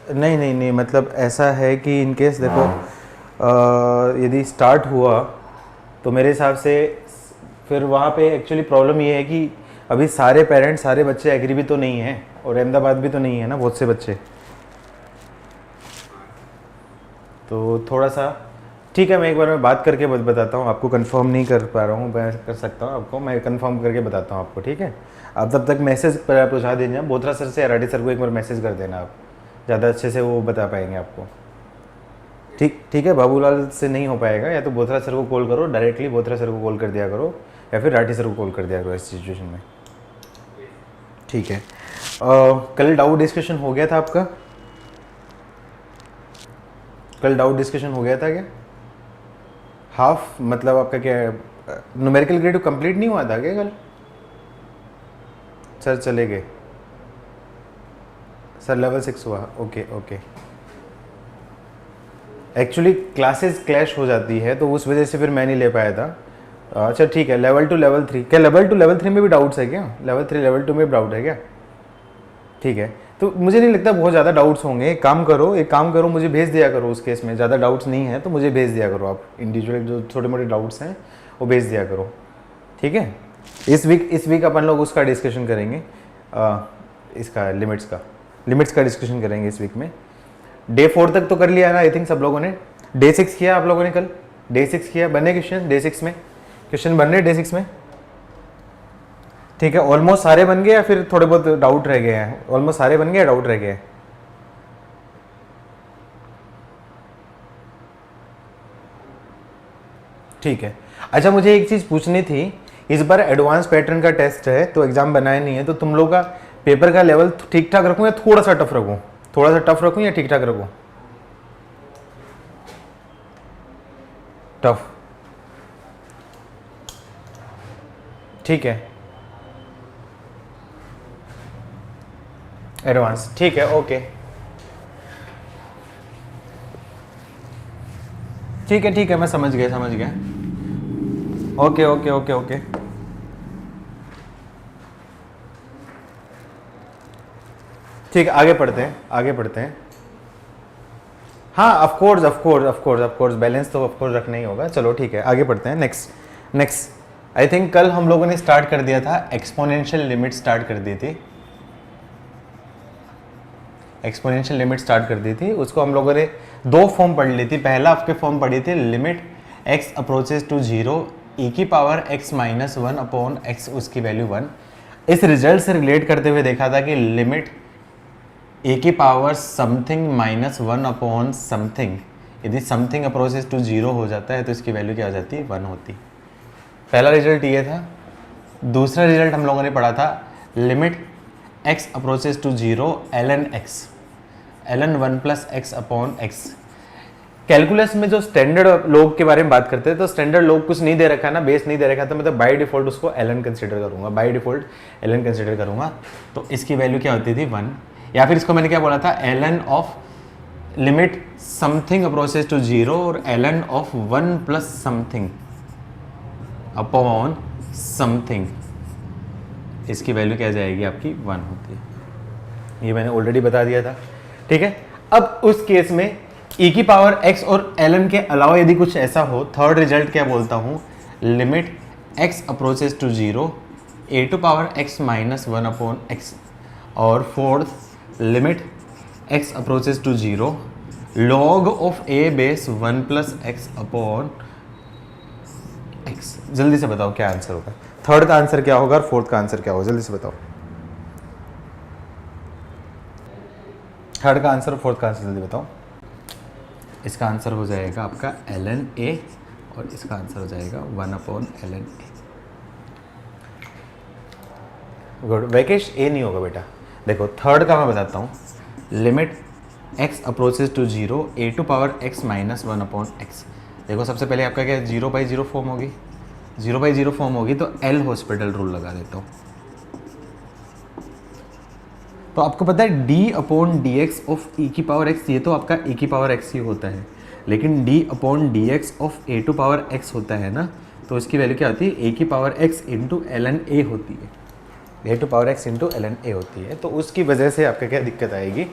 नहीं नहीं नहीं, मतलब ऐसा है कि इन केस देखो यदि स्टार्ट हुआ तो मेरे हिसाब से फिर वहाँ पे एक्चुअली प्रॉब्लम ये है कि अभी सारे पेरेंट्स सारे बच्चे एग्री भी तो नहीं हैं, और अहमदाबाद भी तो नहीं है ना बहुत से बच्चे, तो थोड़ा सा ठीक है। मैं एक बार मैं बात करके बताता हूँ आपको, कंफर्म नहीं कर पा रहा हूँ, मैं कर सकता हूँ आपको, मैं कंफर्म करके बताता हूँ आपको, ठीक है। आप तब तक मैसेज पर पहुँचा दीजिए बोथरा सर से, आरडी सर को एक बार मैसेज कर देना आप, ज़्यादा अच्छे से वो बता पाएंगे आपको। ठीक ठीक है, बाबूलाल से नहीं हो पाएगा, या तो बोथरा सर को कॉल करो डायरेक्टली, बोथरा सर को कॉल कर दिया करो, या फिर राठी सर को कॉल कर दिया करो इस सिचुएशन में, ठीक है। कल डाउट डिस्कशन हो गया था आपका? कल डाउट डिस्कशन हो गया था क्या? हाफ मतलब आपका क्या न्यूमेरिकल ग्रेड कंप्लीट नहीं हुआ था क्या कल? सर चले गए, सर लेवल 6 हुआ, okay okay. Actually classes clash हो जाती है तो उस वजह से फिर मैं नहीं ले पाया था। अच्छा ठीक है, लेवल 2 लेवल 3, क्या लेवल 2 लेवल 3 में भी डाउट्स है क्या? लेवल 3 लेवल 2 में भी डाउट है क्या? ठीक है, तो मुझे नहीं लगता बहुत ज़्यादा डाउट्स होंगे। एक काम करो मुझे भेज दिया करो, उस केस में ज़्यादा डाउट्स नहीं है तो मुझे भेज दिया करो आप, इंडिविजुअल जो छोटे मोटे डाउट्स हैं वो भेज दिया करो, ठीक है। इस वीक अपन लोग उसका डिस्कशन करेंगे, इसका लिमिट्स का डिस्कशन करेंगे इस वीक में। डे 4 तक तो कर लिया ना आई थिंक सब लोगों ने। डे 6 किया आप लोगों ने कल? डे 6 किया, बने क्वेश्चन डे 6 में? क्वेश्चन बन रहे डे 6 में? ठीक है, ऑलमोस्ट सारे बन गए या फिर थोड़े बहुत डाउट रह गए हैं? ऑलमोस्ट सारे बन गए या डाउट रह गए हैं? ठीक है। अच्छा मुझे एक चीज़ पूछनी थी, इस बार एडवांस पैटर्न का टेस्ट है तो एग्जाम बनाया नहीं है, तो तुम लोग का पेपर का लेवल ठीक ठाक रखूँ या थोड़ा सा टफ रखूँ? थोड़ा सा टफ रखूँ या ठीक ठाक रखूँ? टफ, ठीक है। एडवांस, ठीक है, ओके। ठीक है मैं समझ गया। Okay okay okay okay. ठीक है, आगे पढ़ते हैं। हाँ ऑफ कोर्स बैलेंस तो ऑफ कोर्स रखना ही होगा। चलो ठीक है, आगे पढ़ते हैं। नेक्स्ट आई थिंक कल हम लोगों ने स्टार्ट कर दिया था, एक्सपोनेंशियल लिमिट स्टार्ट कर दी थी। उसको हम लोगों ने दो फॉर्म पढ़ ली थी। पहला आपके फॉर्म पढ़ी थी limit x approaches to 0 e की power x minus 1 upon x, उसकी वैल्यू 1। इस रिजल्ट से रिलेट करते हुए देखा था कि लिमिट a की power something minus 1 upon something, यदि समथिंग अप्रोचेज टू 0 हो जाता है तो इसकी वैल्यू क्या हो जाती है? 1 होती। पहला रिजल्ट ये था। दूसरा रिजल्ट हम लोगों ने पढ़ा था limit x approaches to 0 ln 1 plus x upon x. Calculus में जो स्टैंडर्ड लोग के बारे में बात करते हैं, तो स्टैंडर्ड लोग कुछ नहीं दे रखा ना, बेस नहीं दे रखा, तो मतलब बाय डिफॉल्ट उसको ln कंसिडर करूंगा। तो इसकी वैल्यू क्या होती थी? 1। या फिर इसको मैंने क्या बोला था? ln of limit something approaches to 0 और ln of 1 plus something upon something, इसकी वैल्यू क्या जाएगी आपकी? 1 होती है। ये मैंने ऑलरेडी बता दिया था, ठीक है। अब उस केस में e की पावर x और ln के अलावा यदि कुछ ऐसा हो, थर्ड रिजल्ट क्या बोलता हूँ? Limit x approaches to 0 a to power x minus 1 upon x, और fourth limit x approaches to 0 log of a base 1 plus x upon x। जल्दी से बताओ क्या आंसर होगा? थर्ड का आंसर क्या होगा और फोर्थ का आंसर क्या होगा? जल्दी से बताओ। थर्ड का आंसर और फोर्थ का आंसर जल्दी बताओ। इसका आंसर हो जाएगा आपका ln a और इसका आंसर हो जाएगा 1 अपॉन ln a। गुड। वैकेश a नहीं होगा बेटा। देखो थर्ड का मैं बताता हूँ, limit x approaches to 0 a to power x minus 1 upon x। देखो सबसे पहले आपका क्या 0/0 फॉर्म होगी, 0/0 फॉर्म होगी तो एल हॉस्पिटल रूल लगा देता हूँ। तो आपको पता है d upon d x of e की पावर x, ये तो आपका e की पावर x ही होता है, लेकिन d upon d x of a to power x होता है ना, तो इसकी वैल्यू क्या होती है? a की power x into ln a होती है, a to power x into ln a होती है। तो उसकी वजह से आपका क्या दिक्कत आएगी?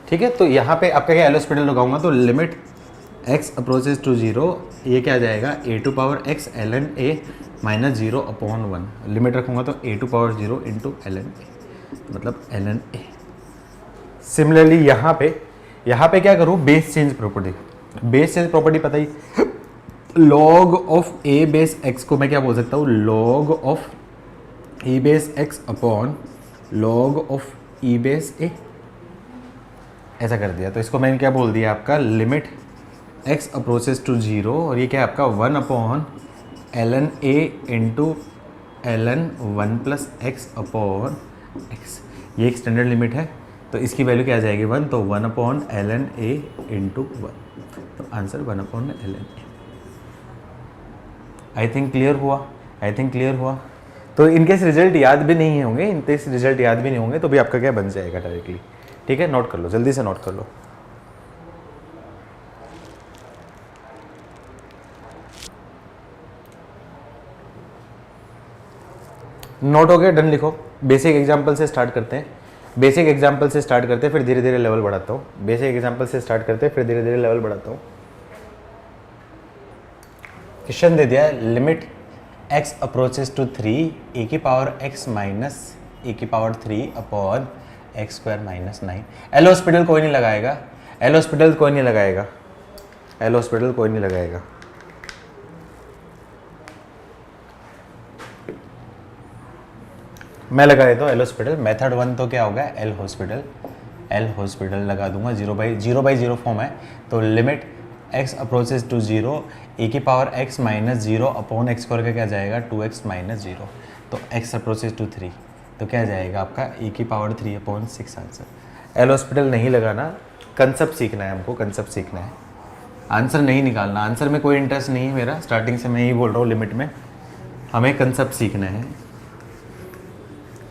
ठीक है, तो यहाँ पे आपका क्या एल हॉस्पिटल लगाऊंगा तो लिमिट x अप्रोचेज टू 0, ये क्या आ जाएगा a to power x ln a minus 0 upon 1, लिमिट रखूंगा तो a to power 0 into ln a, मतलब ln a। सिमिलरली यहाँ पे क्या करूँ, base change property. Base change property पता ही, log of a base x को मैं क्या बोल सकता हूँ, log of e base x upon log of e base a, ऐसा कर दिया। तो इसको मैंने क्या बोल दिया, आपका लिमिट x अप्रोचेस टू 0, और ये क्या है आपका 1 upon ln a into ln 1 plus x upon x, ये एक स्टैंडर्ड लिमिट है, तो इसकी वैल्यू क्या आ जाएगी 1, तो 1 अपॉन ln a इंटू 1, तो answer 1 upon ln a। I think clear हुआ। तो इनकेस रिजल्ट याद भी नहीं होंगे, इनकेस रिजल्ट याद भी नहीं होंगे तो भी आपका क्या बन जाएगा डायरेक्टली। ठीक है, नोट कर लो, जल्दी से नोट कर लो। नोट हो गया, डन लिखो। बेसिक एग्जांपल से स्टार्ट करते हैं, फिर धीरे धीरे लेवल बढ़ाता हूँ। बेसिक एग्जांपल से स्टार्ट करते हैं, फिर धीरे धीरे लेवल बढ़ाता हूँ। क्वेश्चन दे दिया है, limit x approaches to 3 e की पावर x माइनस e की power 3 upon x square minus 9। L hospital कोई नहीं लगाएगा, मैं लगा देता हूँ एल हॉस्पिटल। मेथड 1 तो क्या होगा, एल हॉस्पिटल लगा दूंगा, 0/0 फॉर्म है, तो limit x approaches to 0 e की power x minus 0 upon x square का क्या जाएगा 2x माइनस 0, तो x अप्रोचेस टू 3, तो क्या जाएगा आपका e की power 3 upon 6 answer. L hospital नहीं लगाना, कंसेप्ट सीखना है हमको, आंसर नहीं निकालना। आंसर में कोई इंटरेस्ट नहीं है मेरा, स्टार्टिंग से मैं यही बोल रहा हूँ, लिमिट में हमें कंसेप्ट सीखना है।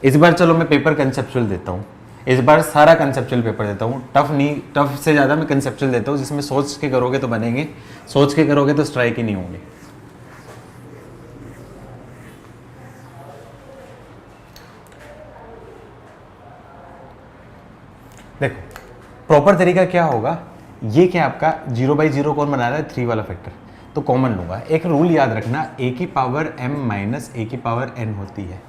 इस बार चलो मैं पेपर कंसेप्चुअल देता हूँ, इस बार सारा कंसेप्चुअल पेपर देता हूँ। टफ नहीं, टफ से ज़्यादा मैं कंसेप्चुअल देता हूँ, जिसमें सोच के करोगे तो बनेंगे, सोच के करोगे तो स्ट्राइक ही नहीं होंगे। देखो प्रॉपर तरीका क्या होगा, ये क्या आपका 0/0 कौन बना रहा है, 3 वाला फैक्टर, तो कॉमन लूंगा। एक रूल याद रखना, a की पावर m माइनस a की पावर n होती है,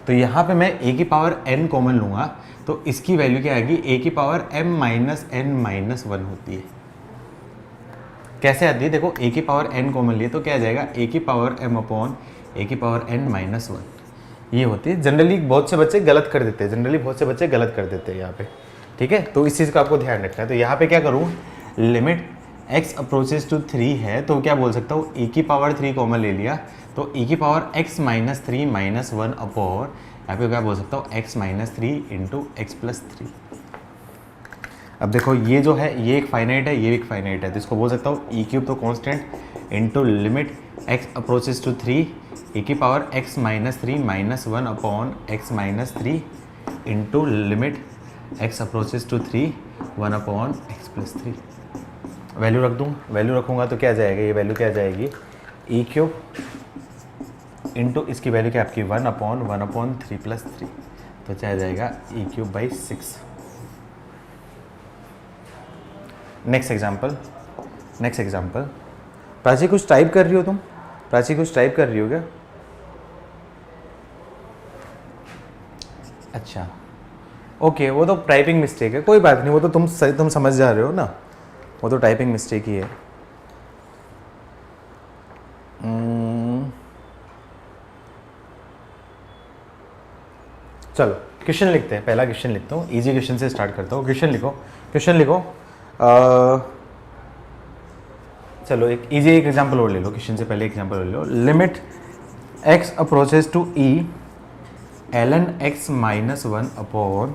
तो यहाँ पे मैं a की पावर n कॉमन लूंगा, तो इसकी वैल्यू क्या आएगी, a की power m minus n minus 1 होती है। कैसे आती है, देखो a की पावर n कॉमन लिए तो क्या आ जाएगा, a की पावर m अपॉन a की पावर n माइनस 1, ये होती है। जनरली बहुत से बच्चे गलत कर देते हैं, यहाँ पे। ठीक है, तो इस चीज़ का आपको ध्यान रखना है। तो यहाँ पे क्या करूँ, लिमिट x अप्रोचेस टू 3 है, तो क्या बोल सकता हूँ, e की पावर 3 कॉमन ले लिया, तो e की power x minus 3 minus 1 upon, यहाँ पे क्या बोल सकता हूँ, x minus 3 into x plus 3। अब देखो ये जो है, ये एक फाइनाइट है, ये एक फाइनाइट है, तो इसको बोल सकता हूँ e क्यूब तो constant into limit x approaches to 3 e की power x minus 3 minus 1 upon x minus 3 into limit x approaches to 3 1 upon x plus 3। Value रख दूँ, वैल्यू रखूँगा तो क्या आ जाएगा, ये वैल्यू क्या आ जाएगी, e क्यूब इंटू इसकी वैल्यू क्या आपकी 1 अपॉन 3 प्लस 3, तो क्या आ जाएगा e cube by 6। Next example. Prachi कुछ टाइप कर रही हो तुम, क्या? अच्छा ओके, वो तो टाइपिंग मिस्टेक है, कोई बात नहीं, वो तो तुम समझ जा रहे हो ना, वो तो टाइपिंग मिस्टेक ही है। चलो क्वेश्चन लिखते हैं, पहला क्वेश्चन लिखता हूँ, इजी क्वेश्चन से स्टार्ट करता हूँ। क्वेश्चन लिखो। चलो एक इजी एक एग्जांपल और ले लो, क्वेश्चन से पहले एग्जांपल ले लो। Limit x approaches to e ln x minus 1 upon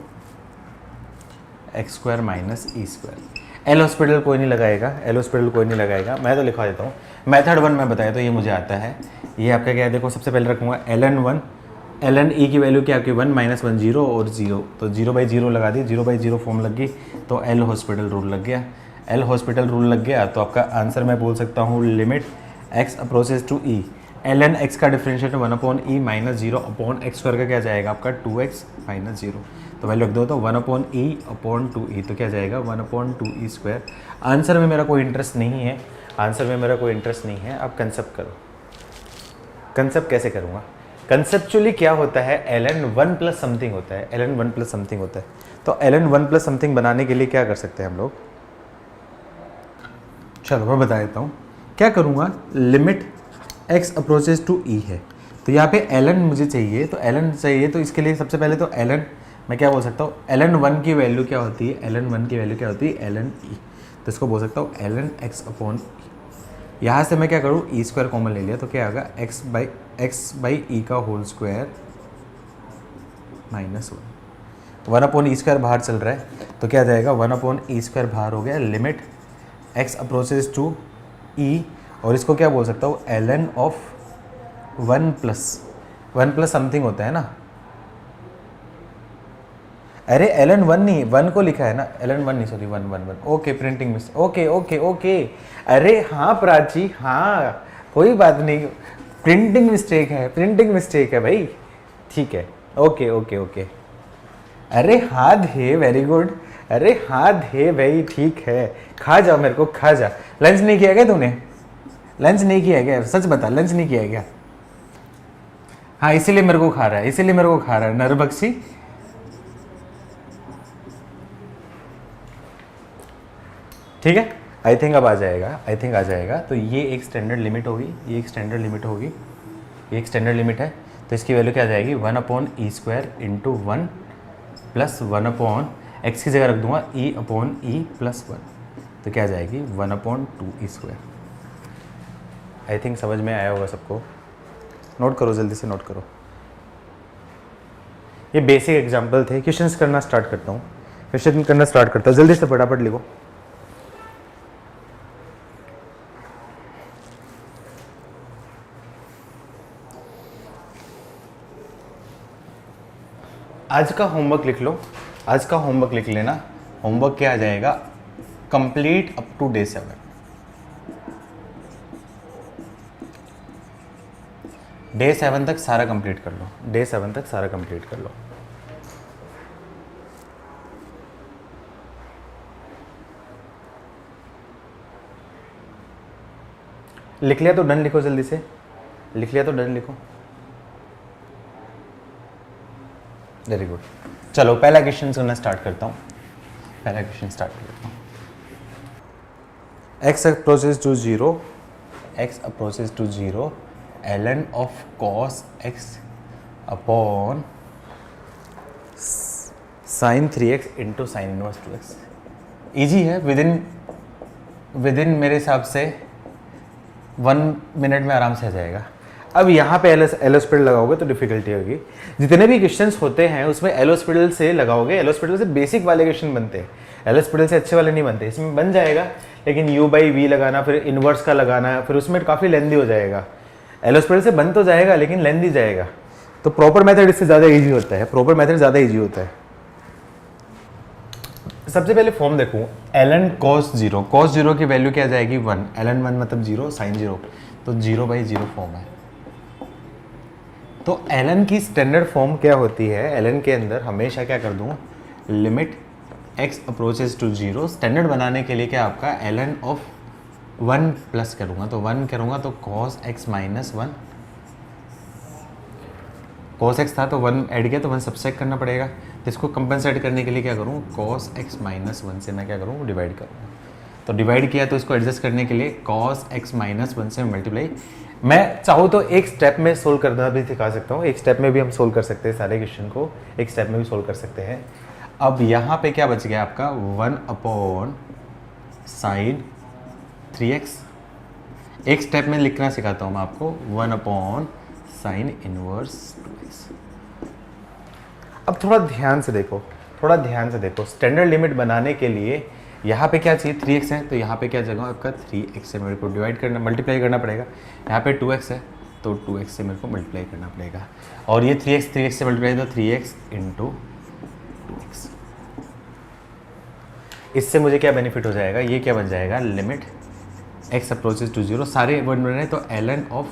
x square minus e square. L hospital कोई नहीं लगाएगा, मैं तो लिखवा देता हूँ। मेथड 1 में बताया तो ये मुझे आता है। ये आपका क्या है, देखो सबसे पहले रखूँगा ln e की वैल्यू क्या आपकी 1 माइनस 1 0 और 0, तो 0/0 लगा दी, 0/0 फॉर्म लग गई, तो एल हॉस्पिटल रूल लग गया। तो आपका आंसर मैं बोल सकता हूँ limit x approaches to e ln x का differentiate 1 upon e minus 0 upon x square का क्या जाएगा आपका 2x माइनस 0। तो वैल्यू रख दो, तो 1/e/2e, तो क्या जाएगा 1/2e²। आंसर में मेरा कोई इंटरेस्ट नहीं है, आंसर में मेरा कोई इंटरेस्ट नहीं है। अब कंसेप्ट करो। कंसेप्ट कैसे करूँगा? कंसेप्चुअली क्या होता है, ln 1 प्लस समथिंग होता है, ln 1 प्लस समथिंग होता है। तो ln 1 प्लस समथिंग बनाने के लिए क्या कर सकते हैं हम लोग? चलो मैं बता देता हूँ क्या करूँगा। Limit x approaches to e है, तो यहाँ पे ln मुझे चाहिए, तो ln चाहिए, तो इसके लिए सबसे पहले तो ln मैं क्या बोल सकता हूँ, ln 1 की वैल्यू क्या होती है, ln 1 की वैल्यू क्या होती है, ln e, तो इसको बोल सकता हूँ ln x/e। यहाँ से मैं क्या करूँ, e² कॉमन ले लिया, तो क्या आएगा x/e का होल स्क्वायर -1। 1/e² बाहर चल रहा है, तो क्या जाएगा 1/e² बाहर हो गया। Limit x approaches to e, और इसको क्या बोल सकता हूँ, ln ऑफ 1 प्लस समथिंग होता है ना। अरे ln 1 नहीं, 1 को लिखा है ना, ln 1 नहीं, sorry 1 okay, printing miss, okay. अरे हाँ प्राची, हाँ कोई बात नहीं, प्रिंटिंग मिस्टेक है भाई, ठीक है, ओके। अरे हाँ धे, वेरी गुड, अरे हाँ धे भाई, ठीक है, खा जा, मेरे को खा जा। लंच नहीं किया क्या तूने? लंच नहीं किया क्या? सच बता, लंच नहीं किया क्या? हाँ इसीलिए मेरे को खा रहा है, नरबख्शी। ठीक है, आई थिंक आ जाएगा। तो ये एक स्टैंडर्ड लिमिट होगी, ये एक स्टैंडर्ड लिमिट है, तो इसकी वैल्यू क्या आ जाएगी, 1/e² इंटू 1 प्लस 1/x की जगह रख दूंगा e/e+1, तो क्या आ जाएगी 1/2e²। आई थिंक समझ में आया होगा सबको। नोट करो, जल्दी से नोट करो। ये बेसिक एग्जाम्पल थे। क्वेश्चंस करना स्टार्ट करता हूँ, जल्दी से फटाफट लिखो। आज का होमवर्क लिख लेना। होमवर्क क्या आ जाएगा, complete up to day 7। Day 7 तक सारा कंप्लीट कर लो। लिख लिया तो डन लिखो, जल्दी से लिखो। Very good. चलो पहला क्वेश्चन करना स्टार्ट करता हूँ। x approaches to 0 ln of cos x upon sin 3x into sine inverse 2x। Easy है, विद इन मेरे हिसाब से 1 मिनट में आराम से आ जाएगा। अब यहाँ पे एल हॉस्पिटल लगाओगे तो डिफिकल्टी होगी। जितने भी क्वेश्चंस होते हैं उसमें एल हॉस्पिटल से लगाओगे, एल हॉस्पिटल से बेसिक वाले क्वेश्चन बनते हैं, एल हॉस्पिटल से अच्छे वाले नहीं बनते। इसमें बन जाएगा, लेकिन u/v लगाना, फिर इनवर्स का लगाना, फिर उसमें काफ़ी लेंदी हो जाएगा। एल हॉस्पिटल से बन तो जाएगा लेकिन लेंदी जाएगा, तो प्रॉपर मेथड इससे ज़्यादा ईजी होता है। सबसे पहले फॉर्म देखूँ, ln cos 0 की वैल्यू क्या जाएगी 1, ln 1 मतलब 0, sin 0, तो 0/0 फॉर्म है। तो ln की स्टैंडर्ड फॉर्म क्या होती है, ln के अंदर हमेशा क्या कर दूँ, limit x approaches to 0। Standard बनाने के लिए क्या आपका ln ऑफ 1 प्लस करूँगा, तो 1 करूँगा तो cos x minus 1, cos x था तो 1 ऐड किया तो 1 सब्सट्रैक्ट करना पड़ेगा। तो इसको कंपनसेट करने के लिए क्या करूँ, cos x माइनस 1 से मैं क्या करूँ, डिवाइड करूँगा। तो डिवाइड किया तो इसको एडजस्ट करने के लिए cos x माइनस 1 से मल्टीप्लाई। मैं चाहूँ तो एक स्टेप में सोल्व करना भी सिखा सकता हूँ, एक स्टेप में भी हम सोल्व कर सकते हैं, सारे क्वेश्चन को एक स्टेप में भी सोल्व कर सकते हैं। अब यहाँ पे क्या बच गया आपका 1/sin 3x। एक स्टेप में लिखना सिखाता हूँ मैं आपको, 1/sin इनवर्स 2x। अब थोड़ा ध्यान से देखो, स्टैंडर्ड लिमिट बनाने के लिए यहाँ पे क्या चाहिए, 3x है, तो यहाँ पे क्या जगह आपका 3x से मेरे को डिवाइड करना, मल्टीप्लाई करना पड़ेगा। यहाँ पे 2x है तो 2x से मेरे को मल्टीप्लाई करना पड़ेगा, और ये 3x से मल्टीप्लाई तो 3x इंटू 2x। इससे मुझे क्या बेनिफिट हो जाएगा, ये क्या बन जाएगा, लिमिट x अप्रोचेज टू 0, सारे वन बन रहे हैं, तो ln of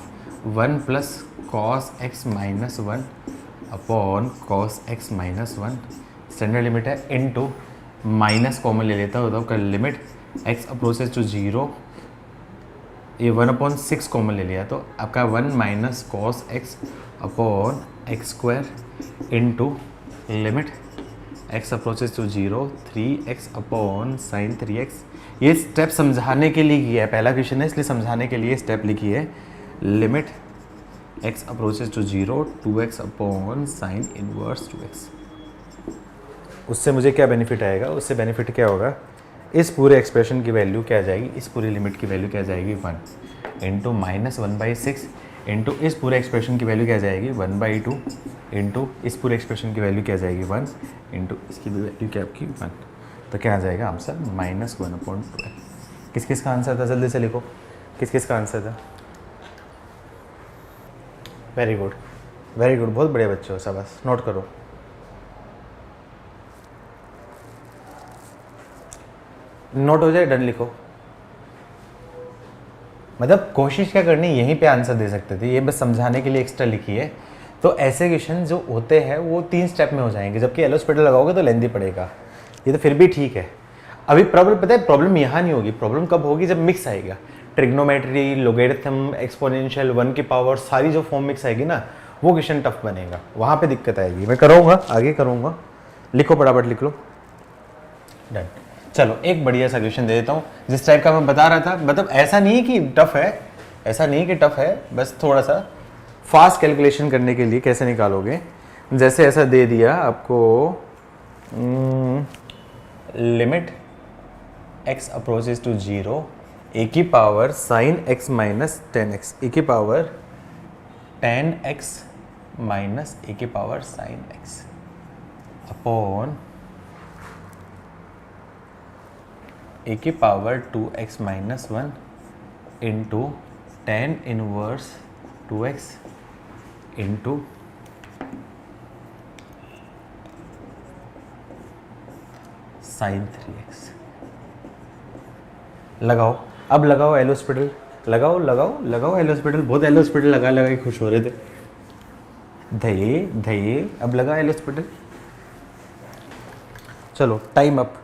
1 plus cos x minus 1 upon cos x minus 1 standard limit है, इनटू माइनस कॉमन ले लेता हूँ, तो आपका limit x approaches to zero, ये 1/6 कॉमन ले लिया, तो आपका 1 minus cos x upon x square into limit x approaches to zero 3x upon sine 3x। ये स्टेप समझाने के लिए किया है, पहला क्वेश्चन है इसलिए समझाने के लिए स्टेप लिखी है। Limit x approaches to zero 2x upon sine inverse 2x। उससे मुझे क्या बेनिफिट आएगा, उससे बेनिफिट क्या होगा, इस पूरे एक्सप्रेशन की वैल्यू क्या आ जाएगी, इस पूरी लिमिट की वैल्यू क्या आ जाएगी 1 इंटू माइनस 1/6 इंटू इस पूरे एक्सप्रेशन की वैल्यू क्या आ जाएगी 1/2 इंटू इस पूरे एक्सप्रेशन की वैल्यू क्या आ जाएगी 1 इंटू इसकी वैल्यू क्या आपकी 1। तो क्या आ जाएगा आंसर -1/12। किस किस का आंसर था, जल्दी से लिखो, किस किस का आंसर था। वेरी गुड, वेरी गुड, बहुत बढ़िया बच्चे हो, शाबाश, नोट करो। नोट हो जाए, डन लिखो। मतलब कोशिश क्या करनी, यहीं पे आंसर दे सकते थे, ये बस समझाने के लिए एक्स्ट्रा लिखी है। तो ऐसे क्वेश्चन जो होते हैं वो 3 स्टेप में हो जाएंगे, जबकि एल हॉस्पिटल लगाओगे तो लेंदी पड़ेगा। ये तो फिर भी ठीक है। अभी प्रॉब्लम पता है, प्रॉब्लम यहाँ नहीं होगी, प्रॉब्लम कब होगी जब मिक्स आएगा, ट्रिग्नोमेट्री, लोगेरिथम, एक्सपोनेंशियल, 1 की पावर, सारी जो फॉर्म मिक्स आएगी ना, वो क्वेश्चन टफ बनेगा, वहाँ पे दिक्कत आएगी। मैं करूँगा, आगे करूँगा, लिखो फटाफट लिख लो, डन। चलो एक बढ़िया सा क्वेश्चन दे देता हूँ जिस टाइप का मैं बता रहा था। मतलब ऐसा नहीं कि टफ है, ऐसा नहीं कि टफ है, बस थोड़ा सा फास्ट कैलकुलेशन करने के लिए कैसे निकालोगे। जैसे ऐसा दे दिया आपको, limit x approaches to zero a की power sign x minus 10x, a की पावर 10x माइनस ए की पावर साइन x अपॉन ए की power 2x minus 1 into 10 inverse 2x into sine 3x। लगाओ, अब लगाओ एल हॉस्पिटल, लगाओ लगाओ लगाओ एल हॉस्पिटल, बहुत एल हॉस्पिटल लगा लगा के खुश हो रहे थे। धये धये, अब लगा एल हॉस्पिटल। चलो time up,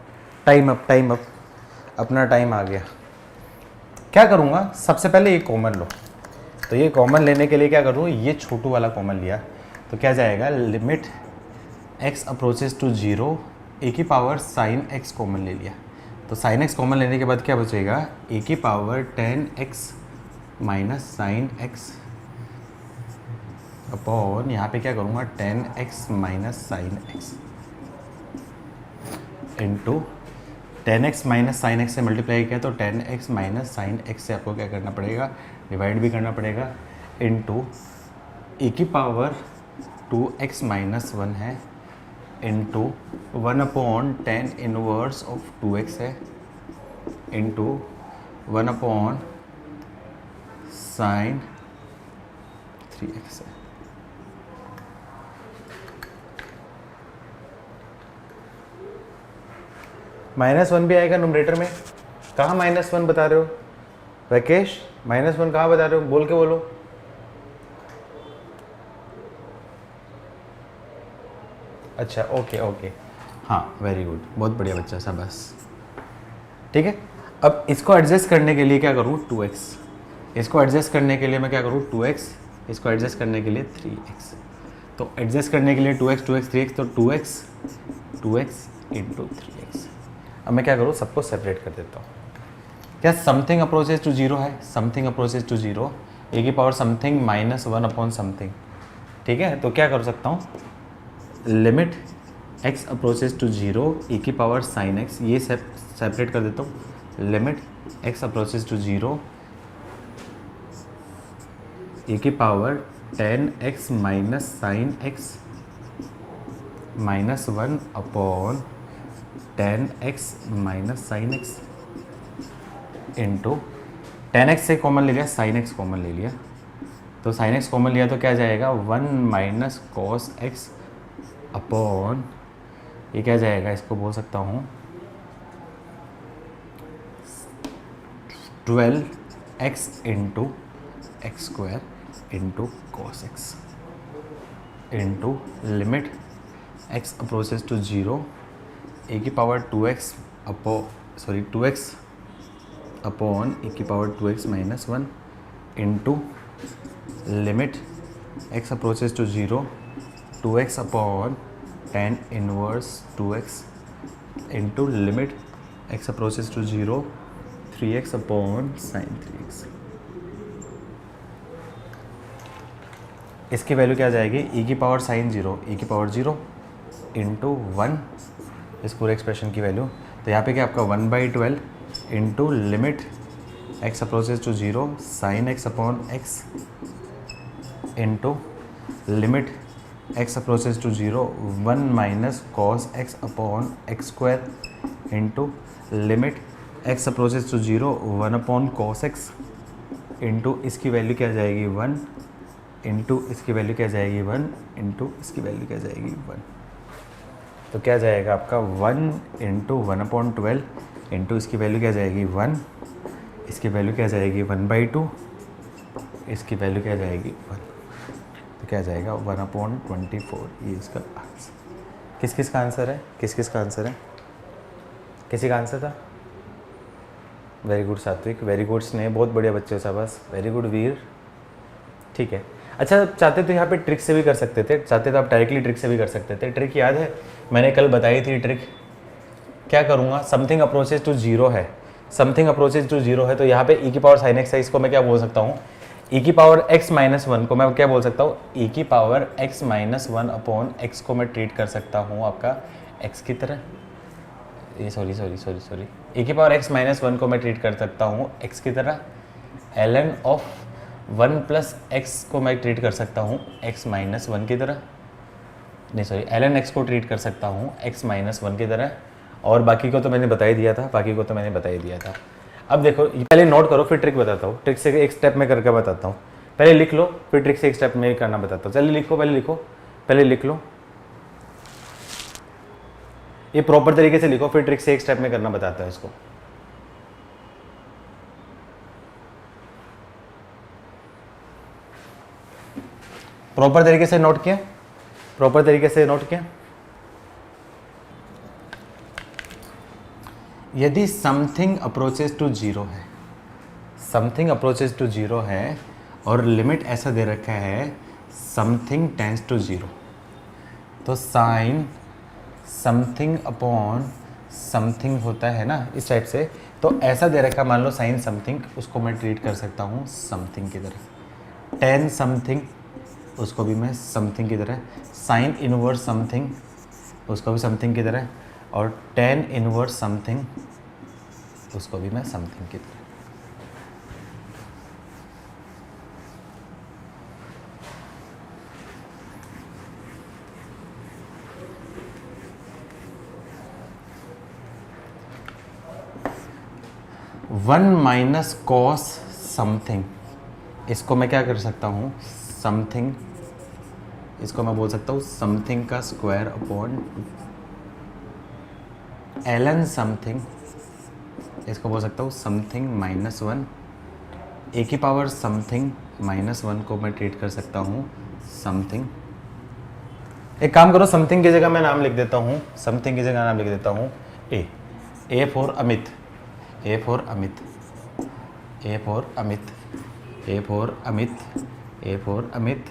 time up, time up, अपना टाइम आ गया। क्या करूँगा, सबसे पहले ये कॉमन लो, तो ये कॉमन लेने के लिए क्या करूँ, ये छोटू वाला कॉमन लिया, तो क्या जाएगा, limit x approaches to zero a की पावर साइन x कॉमन ले लिया, तो साइन x कॉमन लेने के बाद क्या बचेगा, ए की power 10x minus sine x upon यहाँ पे क्या करूँगा 10x minus sine x into 10x minus sine x से मल्टीप्लाई किया तो 10x माइनस साइन एक्स से आपको क्या करना पड़ेगा, डिवाइड भी करना पड़ेगा, इंटू ए की पावर 2x माइनस 1 है इंटू 1/10 इनवर्स ऑफ 2x है इंटू 1/sin 3x है। -1 भी आएगा नुमरेटर में। कहाँ -1 बता रहे हो राकेश, -1 कहाँ बता रहे हो, बोल के बोलो। अच्छा ओके ओके, हाँ वेरी गुड, बहुत बढ़िया बच्चा सा, बस ठीक है। अब इसको एडजस्ट करने के लिए क्या करूँ 2x, इसको एडजस्ट करने के लिए मैं क्या करूँ 2x, इसको एडजस्ट करने के लिए 3x, तो एडजस्ट करने के लिए 2x 2x 3x, तो 2x इंटू 3x। अब मैं क्या करूँ, सबको सेपरेट कर देता हूँ। क्या समथिंग अप्रोचेस टू जीरो है, something approaches to zero, a की पावर समथिंग -1 अपॉन समथिंग, ठीक है। तो क्या कर सकता हूँ, limit x approaches to zero a की पावर साइन x, ये सेपरेट कर देता हूँ, limit x approaches to zero a की power 10x minus sine x minus 1 upon 10x minus sine x into 10x से कॉमन ले लिया, साइन x कॉमन ले लिया, तो साइन x कॉमन लिया तो क्या जाएगा 1 माइनस कॉस x अपॉन ये क्या जाएगा, इसको बोल सकता हूँ 12x into x square into cos x into limit x approaches to 0, e की पावर 2x अपॉन ए की power 2x minus 1 into limit x approaches to 0, 2x upon tan inverse 2x into limit x approaches to 0, 3x upon sine 3x। इसकी value क्या आ जाएगी, e की power sine 0, e की power 0 into 1, इस पूरे एक्सप्रेशन की वैल्यू। तो यहाँ पे क्या आपका 1/12 into limit x approaches to 0 sine x upon x into limit x approaches to 0 1 minus cos x upon x square into limit x approaches to 0 1 upon cos x into इसकी value क्या आ जाएगी 1 into इसकी value क्या जाएगी 1 into इसकी value क्या जाएगी 1। तो क्या जाएगा आपका 1 इंटू 1/12 इंटू इसकी वैल्यू क्या जाएगी 1, इसकी वैल्यू क्या जाएगी 1/2, इसकी वैल्यू क्या जाएगी 1। तो क्या जाएगा 1/24। ये इसका आंसर। किस किस का आंसर है, किस किस का आंसर है, किसी का आंसर था? वेरी गुड सात्विक, वेरी गुड स्नेह, बहुत बढ़िया बच्चे हो शाबाश, वेरी गुड वीर। ठीक है, अच्छा चाहते तो यहाँ पे ट्रिक से भी कर सकते थे, चाहते तो आप डायरेक्टली ट्रिक से भी कर सकते थे। ट्रिक याद है, मैंने कल बताई थी ट्रिक। क्या करूँगा, समथिंग अप्रोचेज टू 0 है, समथिंग अप्रोचेज टू 0 है, तो यहाँ पे e की पावर साइन x है, इसको मैं क्या बोल सकता हूँ, e की पावर x माइनस 1 को मैं क्या बोल सकता हूँ, e की power x minus 1 upon x को मैं ट्रीट कर सकता हूँ आपका x की तरह, ये सॉरी e की पावर x माइनस 1 को मैं ट्रीट कर सकता हूँ x की तरह, ln ऑफ 1 प्लस एक्स को मैं ट्रीट कर सकता हूँ x माइनस 1 की तरह, नहीं सॉरी ln x को ट्रीट कर सकता हूँ x माइनस 1 की तरह, और बाकी को तो मैंने बता ही दिया था, अब देखो पहले नोट करो फिर ट्रिक बताता हूँ, ट्रिक से एक स्टेप में करके बताता हूँ। पहले लिख लो फिर ट्रिक से एक स्टेप में करना बताता हूँ। चलिए लिखो, पहले लिख लो, ये प्रॉपर तरीके से लिखो, फिर ट्रिक से एक स्टेप में करना बताता है इसको। प्रॉपर तरीके से नोट किया, यदि समथिंग अप्रोचेज टू 0 है, और लिमिट ऐसा दे रखा है समथिंग टेंस टू 0, तो साइन समथिंग अपॉन समथिंग होता है ना इस टाइप से, तो ऐसा दे रखा, मान लो साइन समथिंग, उसको मैं ट्रीट कर सकता हूँ समथिंग की तरह, टेन समथिंग उसको भी मैं समथिंग की तरह, साइन इनवर्स समथिंग उसको भी समथिंग की तरह, और टेन इनवर्स समथिंग उसको भी मैं समथिंग की तरह। वन माइनस कॉस समथिंग, इसको मैं क्या कर सकता हूँ, समथिंग, इसको मैं बोल सकता हूँ समथिंग का स्क्वायर अपॉन ln समथिंग, इसको बोल सकता हूँ समथिंग माइनस 1, ए की पावर समथिंग माइनस 1 को मैं ट्रीट कर सकता हूँ समथिंग। एक काम करो, समथिंग की जगह मैं नाम लिख देता हूँ, समथिंग की जगह नाम लिख देता हूँ A for Amit, A for Amit, A for Amit, A for Amit, A for Amit,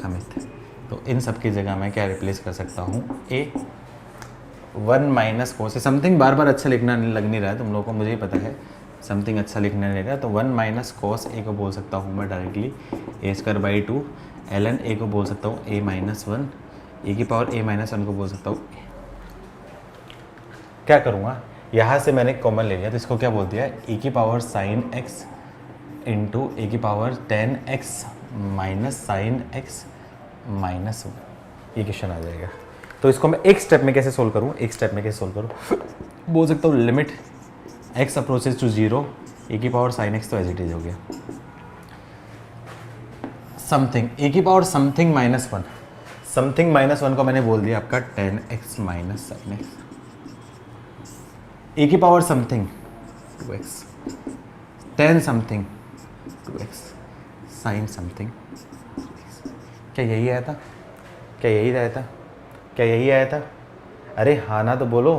Amit. तो इन सब की जगह मैं क्या रिप्लेस कर सकता हूँ, ए 1 माइनस कोस, समथिंग बार बार अच्छा लिखना लग नहीं रहा है तुम लोगों को, मुझे ही पता है समथिंग अच्छा लिखने नहीं रहा, तो 1 माइनस कोस ए को बोल सकता हूँ मैं directly A square by 2, ln ए को बोल सकता हूँ ए माइनस 1, ए की पावर ए माइनस 1 को बोल सकता हूँ। क्या करूँगा, यहाँ से मैंने कॉमन ले लिया, तो इसको क्या बोल दिया, e की पावर साइन x इंटू ए की power ten x minus sine x minus 1, ये क्वेश्चन आ जाएगा। तो इसको मैं एक स्टेप में कैसे सोल्व करूँ, बोल सकता हूँ limit x approaches to 0, e की पावर साइन x तो एज इट इज हो गया, समथिंग ए की power something minus 1, something minus 1 को मैंने बोल दिया आपका 10x minus sine x, e की power something 2x, 10 something 2x sine something 2x। क्या यही आया था, क्या यही आया था? अरे हाँ ना तो बोलो।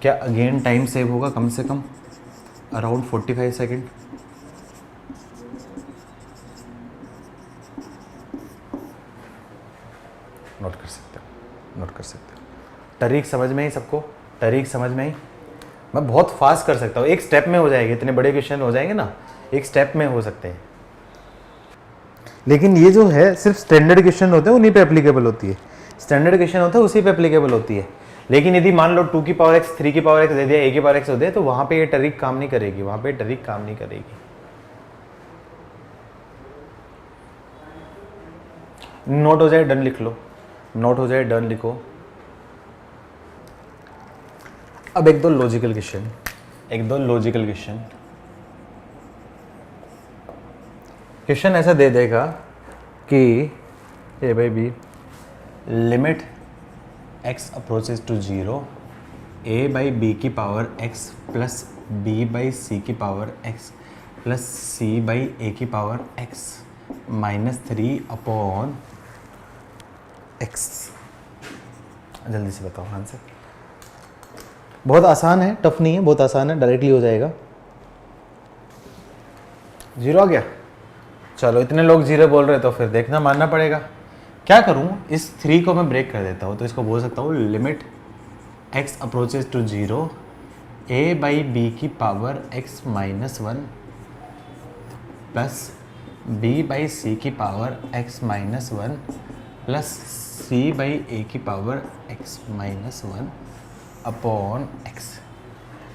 क्या अगेन टाइम सेव होगा कम से कम अराउंड 45 सेकेंड? नोट कर सकते हो, नोट कर सकते हो। तारीख समझ में ही सबको? तारीख समझ में ही? मैं बहुत फास्ट कर सकता हूँ, एक स्टेप में हो जाएगी। इतने बड़े क्वेश्चन हो जाएंगे ना, एक स्टेप में हो सकते हैं। लेकिन ये जो है सिर्फ स्टैंडर्ड क्वेश्चन होते हैं, उन्हीं पे एप्लीकेबल होती है। स्टैंडर्ड क्वेश्चन होता है उसी पे एप्लीकेबल होती है। लेकिन यदि मान लो 2 की पावर x 3 की पावर x दे दिया, a की पावर x हो दे, तो वहां पे ये ट्रिक काम नहीं करेगी, वहां पे ट्रिक काम नहीं करेगी। नोट हो जाए डन लिख लो, नोट हो जाए डन लिखो। अब एक दो लॉजिकल क्वेश्चन, एक दो लॉजिकल क्वेश्चन। क्वेश्चन ऐसा दे देगा कि a by b limit x approaches to 0, a by b की power x plus b by c की power x plus c by a की power x minus 3 upon x। जल्दी से बताओ आंसर। बहुत आसान है, टफ नहीं है, बहुत आसान है, डायरेक्टली हो जाएगा। 0 आ गया? चलो इतने लोग 0 बोल रहे तो फिर देखना मानना पड़ेगा। क्या करूं, इस 3 को मैं ब्रेक कर देता हूं, तो इसको बोल सकता हूं limit x approaches to 0, a by b की power x minus 1 plus b by c की power x minus 1 plus c by a की power x minus 1 upon x।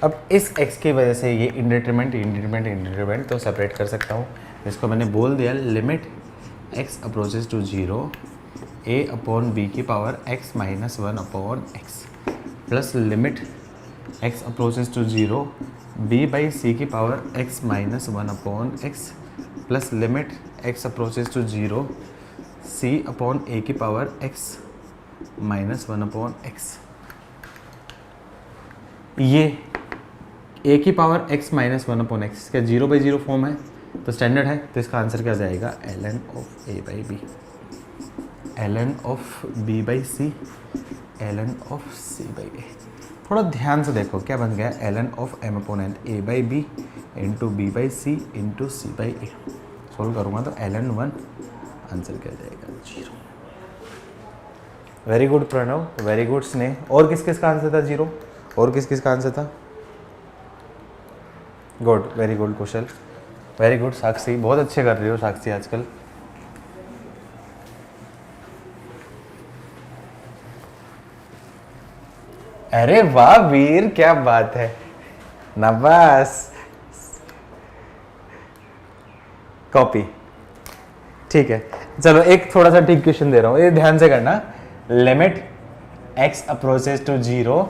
अब इस x की वजह से ये इंडिटरमिनेंट तो सेपरेट कर सकता हूँ। इसको मैंने बोल दिया limit x approaches to 0, a upon b की power x minus 1 upon x plus limit x approaches to 0, b by c की power x minus 1 upon x plus limit x approaches to 0, c upon a की power x minus 1 upon x। ये a की power x minus 1 upon x क्या 0 by 0 form है, तो standard है, तो इसका आंसर क्या आ जाएगा ln of a by b, ln of b by c, ln of c by a। थोड़ा ध्यान से देखो क्या बन गया, ln of m upon n, a by b into b by c into c by a. Solve करूँगा तो ln 1, answer क्या जाएगा 0। Very good Pranav, very good Sneh. और किस किस का आंसर था 0? और किस किस का आंसर था? गुड, वेरी गुड कुशल, वेरी गुड साक्षी, बहुत अच्छे कर रही हो साक्षी आजकल। अरे वाह वीर, क्या बात है, नवास कॉपी। ठीक है, चलो एक थोड़ा सा ठीक क्वेश्चन दे रहा हूं, ये ध्यान से करना। Limit x approaches to 0,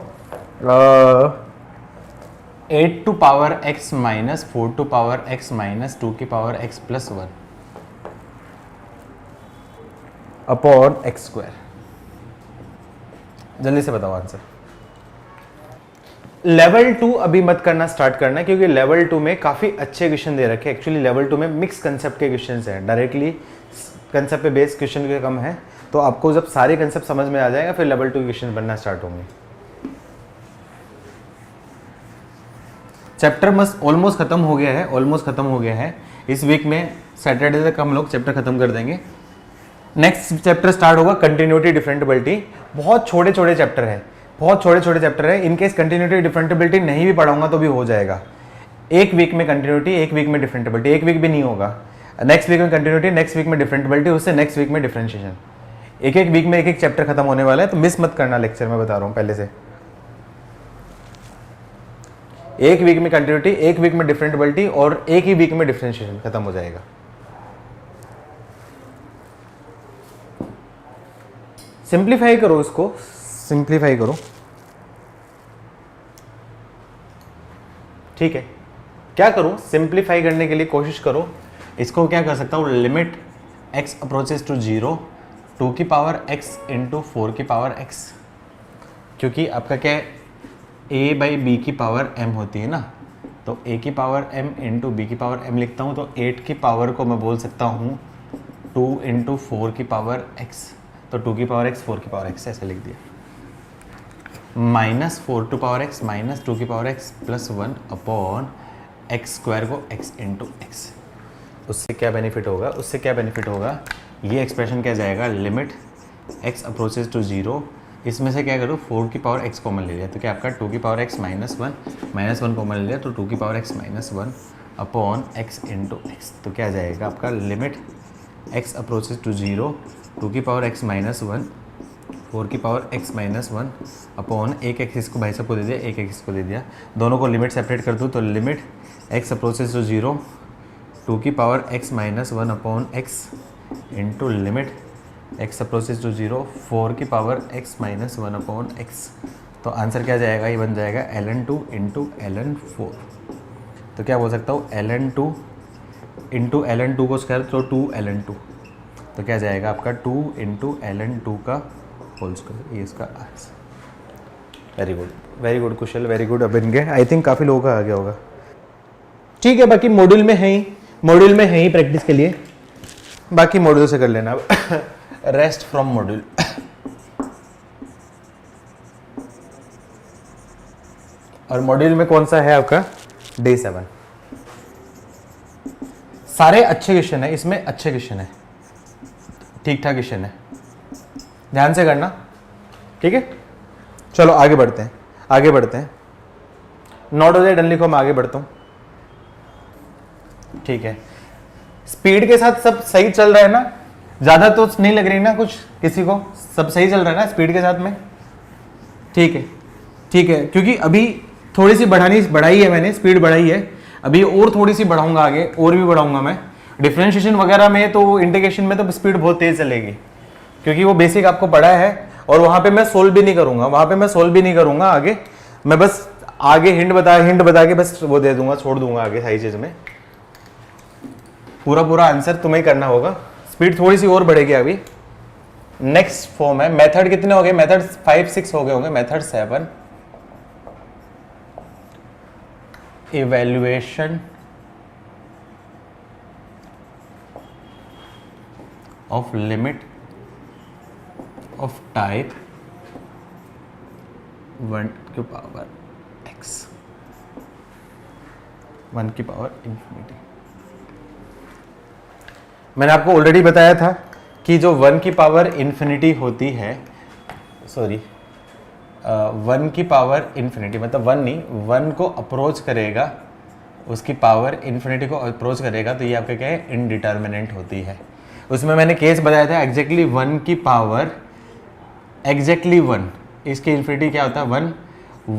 8 to power x minus 4 to power x minus 2 की power x plus 1 upon x square. जल्दी से बताओ आंसर। लेवल 2 अभी मत करना, स्टार्ट करना, क्योंकि लेवल 2 में काफी अच्छे क्वेश्चन दे रखे हैं। एक्चुअली लेवल 2 में मिक्स कंसेप्ट के क्वेश्चन हैं, डायरेक्टली कंसेप्ट पे बेस्ड क्वेश्चन के कम है। तो आपको जब सारे कंसेप्ट समझ में आ जाएगा फिर लेवल 2 क्वेश्चन बनना स्टार्ट होंगे। चैप्टर मस्त ऑलमोस्ट खत्म हो गया है, ऑलमोस्ट खत्म हो गया है। इस वीक में सैटरडे तक हम लोग चैप्टर खत्म कर देंगे। नेक्स्ट चैप्टर स्टार्ट होगा कंटिन्यूटी डिफरेंटेबिलिटी। बहुत छोटे छोटे चैप्टर है, बहुत छोटे छोटे चैप्टर है। इनकेस कंटिन्यूटी डिफरेंटेबिलिटी नहीं भी पढ़ाऊंगा तो भी हो जाएगा। एक वीक में कंटिन्यूटी, एक वीक में डिफरेंटेबिलिटी, एक वीक भी नहीं होगा। नेक्स्ट वीक में कंटिन्यूटी, नेक्स्ट वीक में डिफरेंटेबिलिटी, उससे नेक्स्ट वीक में डिफरेंशिएशन। एक एक वीक में एक एक चैप्टर खत्म होने वाला है, तो मिस मत करना लेक्चर, मैं बता रहा हूँ पहले से। एक वीक में कंटिन्यूटी, एक वीक में डिफरेंटेबिलिटी और एक ही वीक में डिफरेंशिएशन खत्म हो जाएगा। सिंप्लीफाई करो इसको, सिंप्लीफाई करो। ठीक है, क्या करूं, सिंप्लीफाई करने के लिए कोशिश करो। इसको क्या कर सकता हूं, लिमिट x अप्रोचेज टू 0, 2 की पावर x इंटू 4 की पावर x, क्योंकि आपका क्या है a बाई बी की पावर m होती है ना, तो a की पावर m इंटू बी की पावर m लिखता हूँ। तो 8 की पावर को मैं बोल सकता हूँ 2 इंटू 4 की पावर x। तो 2 की पावर x 4 की पावर x ऐसे लिख दिया। Minus 4 to power x minus 2 की power x plus 1 upon x square को x इंटू एक्स। उससे क्या बेनिफिट होगा, उससे क्या बेनिफिट होगा, ये एक्सप्रेशन क्या जाएगा, लिमिट x अप्रोचेज टू 0, इसमें से क्या करूँ 4 की पावर x कॉमन ले लिया तो क्या आपका 2 की power x minus one common ले लिया तो 2 की power x minus 1 upon x into x. तो क्या जाएगा आपका लिमिट x अप्रोचेज टू 0 2 की पावर x माइनस 1 4 की पावर x माइनस 1 अपॉन एक x इसको भाई साहब को दे दिया, एक x इसको दे दिया, दोनों को लिमिट सेपरेट कर दूँ तो लिमिट x अप्रोचेज टू 0 2 की power x minus 1 upon x into limit x approaches to 0 4 की power x minus 1 upon x। तो आंसर क्या जाएगा, ये बन जाएगा ln2 इंटू ln4। तो क्या बोल सकता हूँ ln2 इंटू ln2 को स्क्वायर तो 2 ln2, तो क्या जाएगा आपका 2 इंटू ln2 का होल स्क्वायर, ये इसका आंसर। वेरी गुड कुशल, वेरी गुड। अब इनके आई थिंक काफ़ी लोगों का आ गया होगा। ठीक है, बाकी मॉड्यूल में है ही प्रैक्टिस के लिए, बाकी मॉड्यूल से कर लेना अब रेस्ट फ्रॉम मॉड्यूल। और मॉड्यूल में कौन सा है आपका, डे 7। सारे अच्छे क्वेश्चन है इसमें, अच्छे क्वेश्चन है, ठीक ठाक क्वेश्चन है, ध्यान से करना, ठीक है। चलो आगे बढ़ते हैं, नोट हो जाए डन लिखो, मैं आगे बढ़ता हूं, ठीक है। स्पीड के साथ सब सही चल रहा है ना, ज्यादा तो नहीं लग रही ना कुछ किसी को, सब सही चल रहा है ना स्पीड के साथ में, ठीक है, क्योंकि अभी थोड़ी सी बढ़ाई है मैंने, स्पीड बढ़ाई है, अभी और थोड़ी सी बढ़ाऊंगा आगे, और भी बढ़ाऊंगा मैं डिफरेंशिएशन वगैरह में, तो इंटीग्रेशन में तो स्पीड बहुत तेज चलेगी, क्योंकि वो बेसिक आपको पढ़ा है, और वहां पे मैं सोल्व भी नहीं करूंगा, आगे मैं बस आगे हिंट बता के बस वो दे दूंगा, छोड़ दूंगा आगे सारी चीज में, पूरा आंसर तुम्हें ही करना होगा। स्पीड थोड़ी सी और बढ़ेगी अभी। नेक्स्ट फॉर्म है, मेथड कितने हो गए, मेथड 5-6 हो गए होंगे, method 7 evaluation of limit of type 1 की पावर x 1 की पावर इंफिनिटी। मैंने आपको ऑलरेडी बताया था कि जो 1 की पावर इंफिनिटी होती है, 1 की पावर इंफिनिटी मतलब 1 नहीं, 1 को अप्रोच करेगा, उसकी पावर इंफिनिटी को अप्रोच करेगा, तो ये आपका क्या है, इनडिटर्मिनेंट होती है। उसमें मैंने केस बताया था एग्जैक्टली 1 की पावर एग्जैक्टली 1, इसकी इंफिनिटी क्या होता है 1,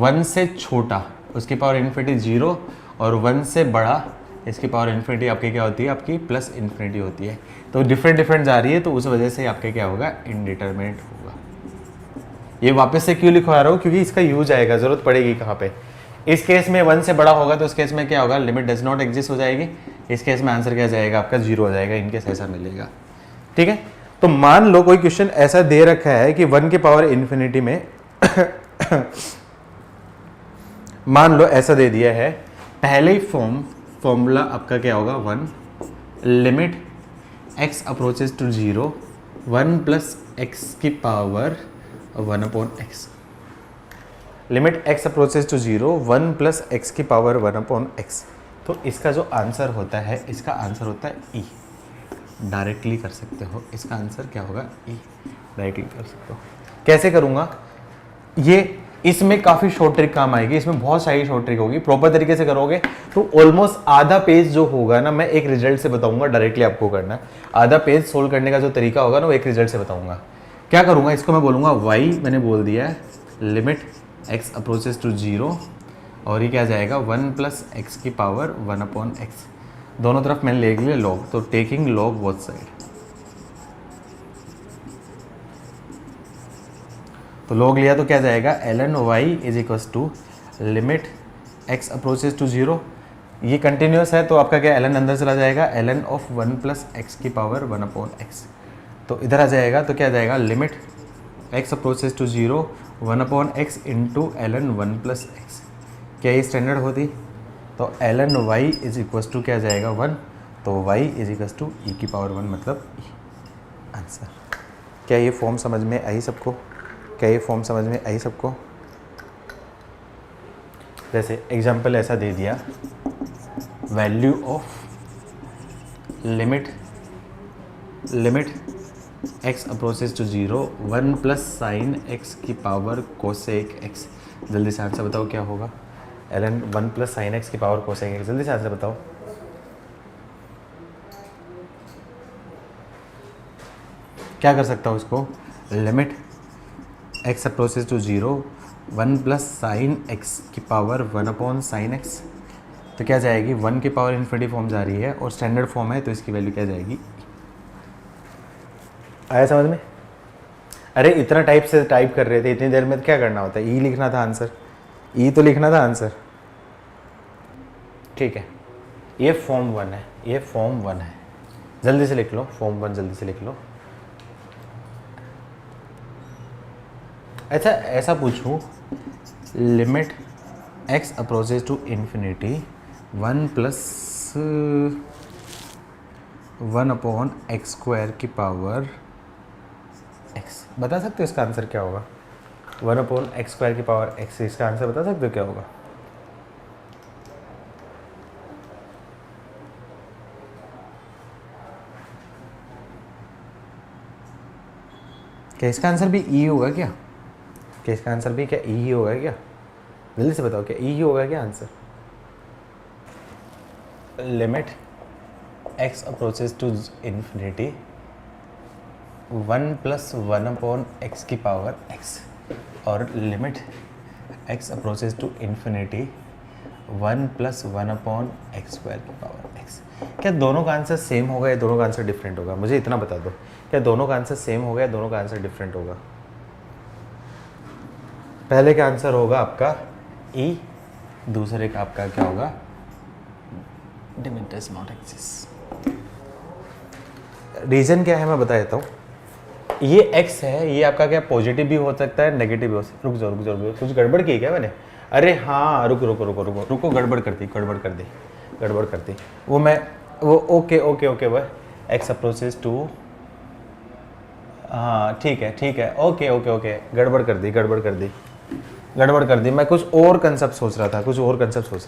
1 से छोटा उसकी पावर इंफिनिटी 0, और 1 से बड़ा इसकी पावर इन्फिनिटी आपकी क्या होती है, आपकी प्लस इन्फिनिटी होती है। तो डिफरेंट जा रही है, तो उस वजह से आपके क्या होगा, इनडिटरमिनेट होगा। ये वापस से क्यों लिखवा रहा हूँ, क्योंकि इसका यूज आएगा, जरूरत पड़ेगी कहाँ पे। इस केस में 1 से बड़ा होगा तो उस केस में क्या होगा, लिमिट डज नॉट एग्जिस्ट हो जाएगी। इस केस में आंसर क्या जाएगा आपका, 0 हो जाएगा, इनकेस ऐसा मिलेगा, ठीक है। तो मान लो कोई क्वेश्चन ऐसा दे रखा है कि 1 की पावर इन्फिनिटी में मान लो ऐसा दे दिया है, पहले ही फॉर्मूला आपका क्या होगा 1, limit x approaches to 0 1 plus x की power 1 upon x, limit x approaches to 0 1 plus x की पावर 1 अपॉन x। तो इसका जो आंसर होता है, इसका आंसर होता है e, डायरेक्टली कर सकते हो, इसका आंसर क्या होगा, e, डायरेक्टली कर सकते हो। कैसे करूँगा ये, इसमें काफ़ी शॉर्ट ट्रिक काम आएगी, इसमें बहुत सारी शॉर्ट ट्रिक होगी, प्रॉपर तरीके से करोगे तो ऑलमोस्ट आधा पेज जो होगा ना, मैं एक रिजल्ट से बताऊंगा, डायरेक्टली आपको करना। आधा पेज सोल्व करने का जो तरीका होगा ना, वो एक रिजल्ट से बताऊंगा। क्या करूंगा, इसको मैं बोलूंगा y, मैंने बोल दिया है लिमिट x अप्रोचेज टू 0, और ये क्या जाएगा 1 प्लस x की पावर 1 अपॉन x, दोनों तरफ मैंने ले लिया लॉग, तो टेकिंग लॉग बोथ साइड, तो लॉग लिया तो क्या जाएगा ln y is equals to limit x approaches to 0, ये कंटिन्यूस है तो आपका क्या ln अंदर चला जाएगा, ln ऑफ 1 प्लस x की पावर 1 अपॉन x, तो इधर आ जाएगा, तो क्या जाएगा limit x approaches to 0 1 upon x into ln 1 plus x। क्या ये स्टैंडर्ड होती, तो ln y is equals to क्या जाएगा 1, तो y is equals to e की पावर 1 मतलब e, आंसर। क्या ये फॉर्म समझ में आई सबको? क्या ये फॉर्म समझ में आई सबको? जैसे एग्जाम्पल ऐसा दे दिया, value of limit x approaches to 0 1 plus sine x की पावर कोसेक x। जल्दी से आंसर बताओ क्या होगा? ln 1 प्लस साइन x की पावर कोसेक x। जल्दी से आंसर बताओ। क्या कर सकता हूँ इसको? Limit x approaches to 0 1 plus sine x की पावर 1 अपॉन साइन x। तो क्या जाएगी? 1 की पावर इन्फिनिटी फॉर्म जा रही है और स्टैंडर्ड फॉर्म है, तो इसकी वैल्यू क्या जाएगी? आया समझ में? अरे इतना टाइप से टाइप कर रहे थे, इतनी देर में क्या करना होता है? ई लिखना था आंसर, ई तो लिखना था आंसर। ठीक है, ये फॉर्म 1 है, ये फॉर्म 1 है। जल्दी से लिख लो फॉर्म 1, जल्दी से लिख लो। अच्छा ऐसा पूछूं, limit x approaches to infinity 1 plus 1 upon x square की पावर x, बता सकते हो इसका आंसर क्या होगा? 1 अपॉन एक्स स्क्वायर की पावर x, इसका आंसर बता सकते हो क्या होगा? क्या इसका आंसर भी ई होगा क्या? क्या इसका आंसर भी क्या ई ही होगा क्या? जल्दी से बताओ, क्या ई ही होगा क्या answer? Limit x approaches to infinity 1 plus 1 upon x की पावर x और limit x approaches to infinity 1 plus 1 upon x square की पावर x। क्या दोनों का आंसर सेम होगा या दोनों का आंसर डिफरेंट होगा? मुझे इतना बता दो, क्या दोनों का आंसर सेम होगा या दोनों का आंसर डिफरेंट होगा? पहले का आंसर होगा आपका ई, दूसरे का आपका क्या होगा? Limit does not exist. Reason क्या है मैं बता देता हूँ। ये x है, ये आपका क्या पॉजिटिव भी हो सकता है, नेगेटिव भी हो सकता है। रुक जाओ, कुछ गड़बड़ की क्या मैंने? अरे हाँ, रुको, गड़बड़ कर दी वो ओके वह x अप्रोचेस टू, हाँ ठीक है, ओके, गड़बड़ कर दी। मैं कुछ और कंसेप्ट सोच रहा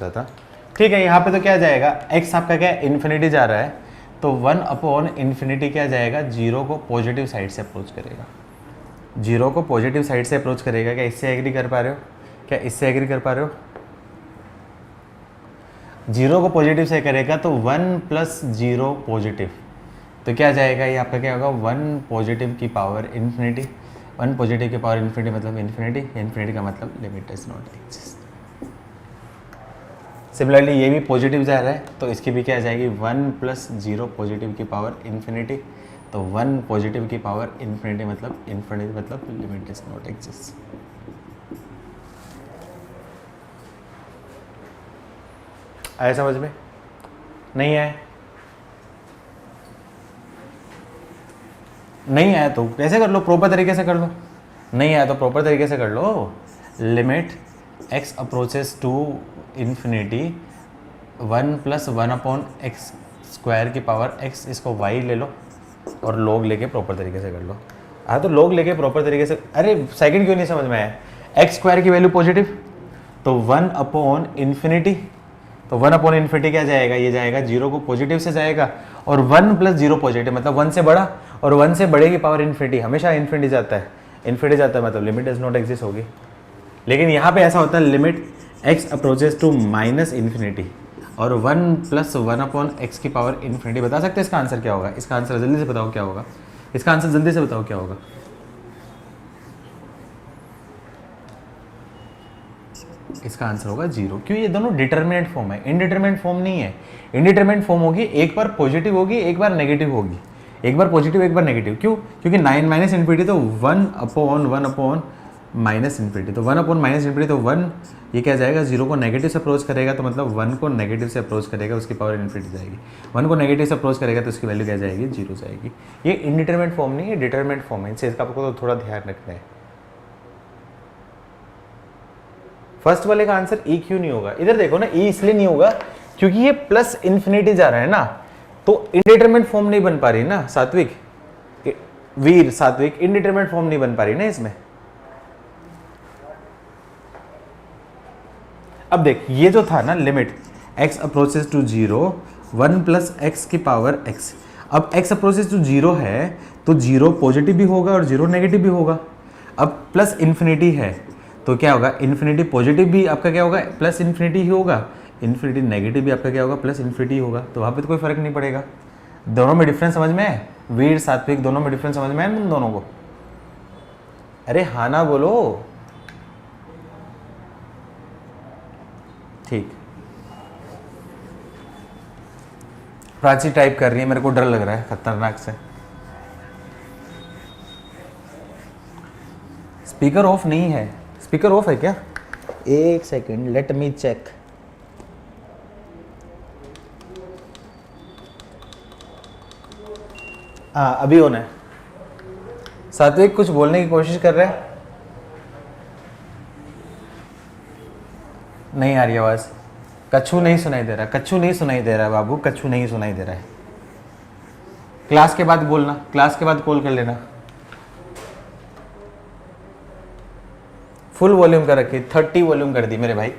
था, ठीक है। यहाँ पे तो क्या जाएगा? x आपका क्या इन्फिनिटी जा रहा है, तो 1 अपॉन इन्फिनिटी क्या जाएगा? 0 को पॉजिटिव साइड से अप्रोच करेगा। 0 को पॉजिटिव साइड से अप्रोच करेगा। क्या इससे एग्री कर पा रहे हो? 0 को पॉजिटिव से करेगा तो 1 प्लस 0 पॉजिटिव, तो क्या जाएगा? ये आपका क्या होगा? 1 पॉजिटिव की पावर इन्फिनिटी। 1 पॉजिटिव की पावर इन्फिनिटी मतलब इन्फिनिटी का मतलब limit does not exist. Similarly ये भी पॉजिटिव जा रहा है, तो इसकी भी क्या जाएगी? 1 प्लस 0 पॉजिटिव की पावर इन्फिनिटी, तो 1 पॉजिटिव की पावर इन्फिनिटी मतलब लिमिट डज नॉट एग्जिस्ट। आया समझ में? नहीं आया तो कैसे कर लो? प्रॉपर तरीके से कर लो। नहीं आया तो प्रॉपर तरीके से कर लो। Limit x approaches to infinity 1 plus 1 upon x square की पावर x, इसको y ले लो और log लेके प्रॉपर तरीके से कर लो। हाँ तो log लेके प्रॉपर तरीके से, अरे सेकंड क्यों नहीं समझ में आया? एक्स स्क्वायर की वैल्यू पॉजिटिव, तो 1 अपॉन इन्फिनिटी, तो 1 अपॉन इन्फिनिटी क्या जाएगा? ये जाएगा 0 को पॉजिटिव से जाएगा, और 1 प्लस 0 पॉजिटिव मतलब 1 से बड़ा, और 1 से बड़े की पावर इन्फिनिटी, हमेशा इन्फिनिटी जाता है मतलब लिमिट डज नॉट एग्जिस्ट होगी। लेकिन यहाँ पे ऐसा होता है, limit x approaches to minus infinity और 1 प्लस 1 अपॉन एक्स की पावर इन्फिनिटी। बता सकते हैं इसका आंसर क्या होगा? इसका आंसर जल्दी से बताओ क्या होगा? इसका आंसर जल्दी से बताओ क्या होगा? इसका आंसर होगा 0। क्यों? ये दोनों डिटरमिनेंट फॉर्म है, इनडिटरमिनेंट फॉर्म नहीं है। इनडिटरमिनेंट फॉर्म होगी, एक बार पॉजिटिव होगी, एक बार नेगेटिव होगी, एक बार पॉजिटिव एक बार नेगेटिव। क्यों? क्योंकि 9 माइनस इन्फिनिटी तो 1 अपॉन माइनस इन्फिनिटी, तो 1 अपॉन माइनस इन्फिनिटी, तो 1 ये क्या जाएगा? 0 को नेगेटिव से अप्रोच करेगा, तो मतलब 1 को नेगेटिव से अप्रोच करेगा, उसकी पावर इन्फिनिटी जाएगी। 1 को नेगेटिव से अप्रोच करेगा तो उसकी वैल्यू क्या जाएगी? 0 जाएगी। ये इनडिटरमिनेंट फॉर्म नहीं है, डिटरमिनेंट फॉर्म है। इससे आपको तो थोड़ा ध्यान रखना है। फर्स्ट वाले का आंसर ई क्यों नहीं होगा? इधर देखो ना, ई इसलिए नहीं होगा क्योंकि ये प्लस इन्फिनिटी जा रहा है ना, तो इनडिटरमिनेंट फॉर्म नहीं बन पा रही ना सात्विक। वीर सात्विक इनडिटरमिनेट फॉर्म नहीं बन पा रही ना इसमें। अब देख ये जो था ना limit x approaches to 0 1 plus x की पावर x, अब x अप्रोचेस टू 0 है तो 0 पॉजिटिव भी होगा और 0 नेगेटिव भी होगा। अब प्लस इन्फिनिटी है तो क्या होगा, इन्फिनिटी पॉजिटिव भी आपका क्या होगा प्लस इन्फिनिटी ही होगा, इन्फिनिटी नेगेटिव भी आपका क्या होगा प्लस इन्फिनिटी होगा। तो वहाँ पे तो कोई फर्क नहीं पड़ेगा। दोनों में डिफरेंस समझ में है, वीर सात्विक दोनों में डिफरेंस समझ में है तुम दोनों को? अरे हाँ ना बोलो। ठीक, प्राची टाइप कर रही है, मेरे को डर लग रहा है खतरनाक से। स्पीकर ऑफ नहीं है, स्पीकर ऑफ है क्या? एक सेकंड लेट मी चेक। हाँ अभी ऑन है। सात्विक कुछ बोलने की कोशिश कर रहे हैं, नहीं आ रही आवाज। कच्छू नहीं सुनाई दे रहा, कच्छू नहीं सुनाई दे रहा है बाबू, कच्छू नहीं सुनाई दे रहा है। क्लास के बाद बोलना, क्लास के बाद कॉल कर लेना। फुल वॉल्यूम कर रखी, 30 वॉल्यूम कर दी मेरे भाई।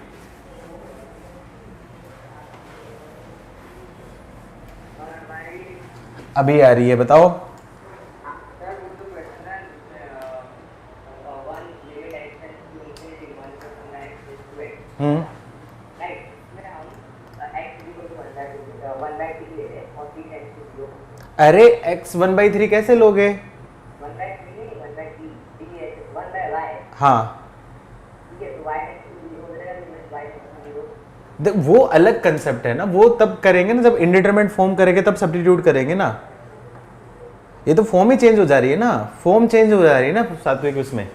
अभी आ रही है, बताओ। अरे x 1/3 कैसे लोगे? हाँ वो अलग कंसेप्ट है ना, वो तब करेंगे ना जब इंडिटरमिनेट फॉर्म करेंगे, तब सब्स्टिट्यूट करेंगे ना। ये तो फॉर्म ही चेंज हो जा रही है ना, फॉर्म चेंज हो जा रही है ना सात्विक उसमें।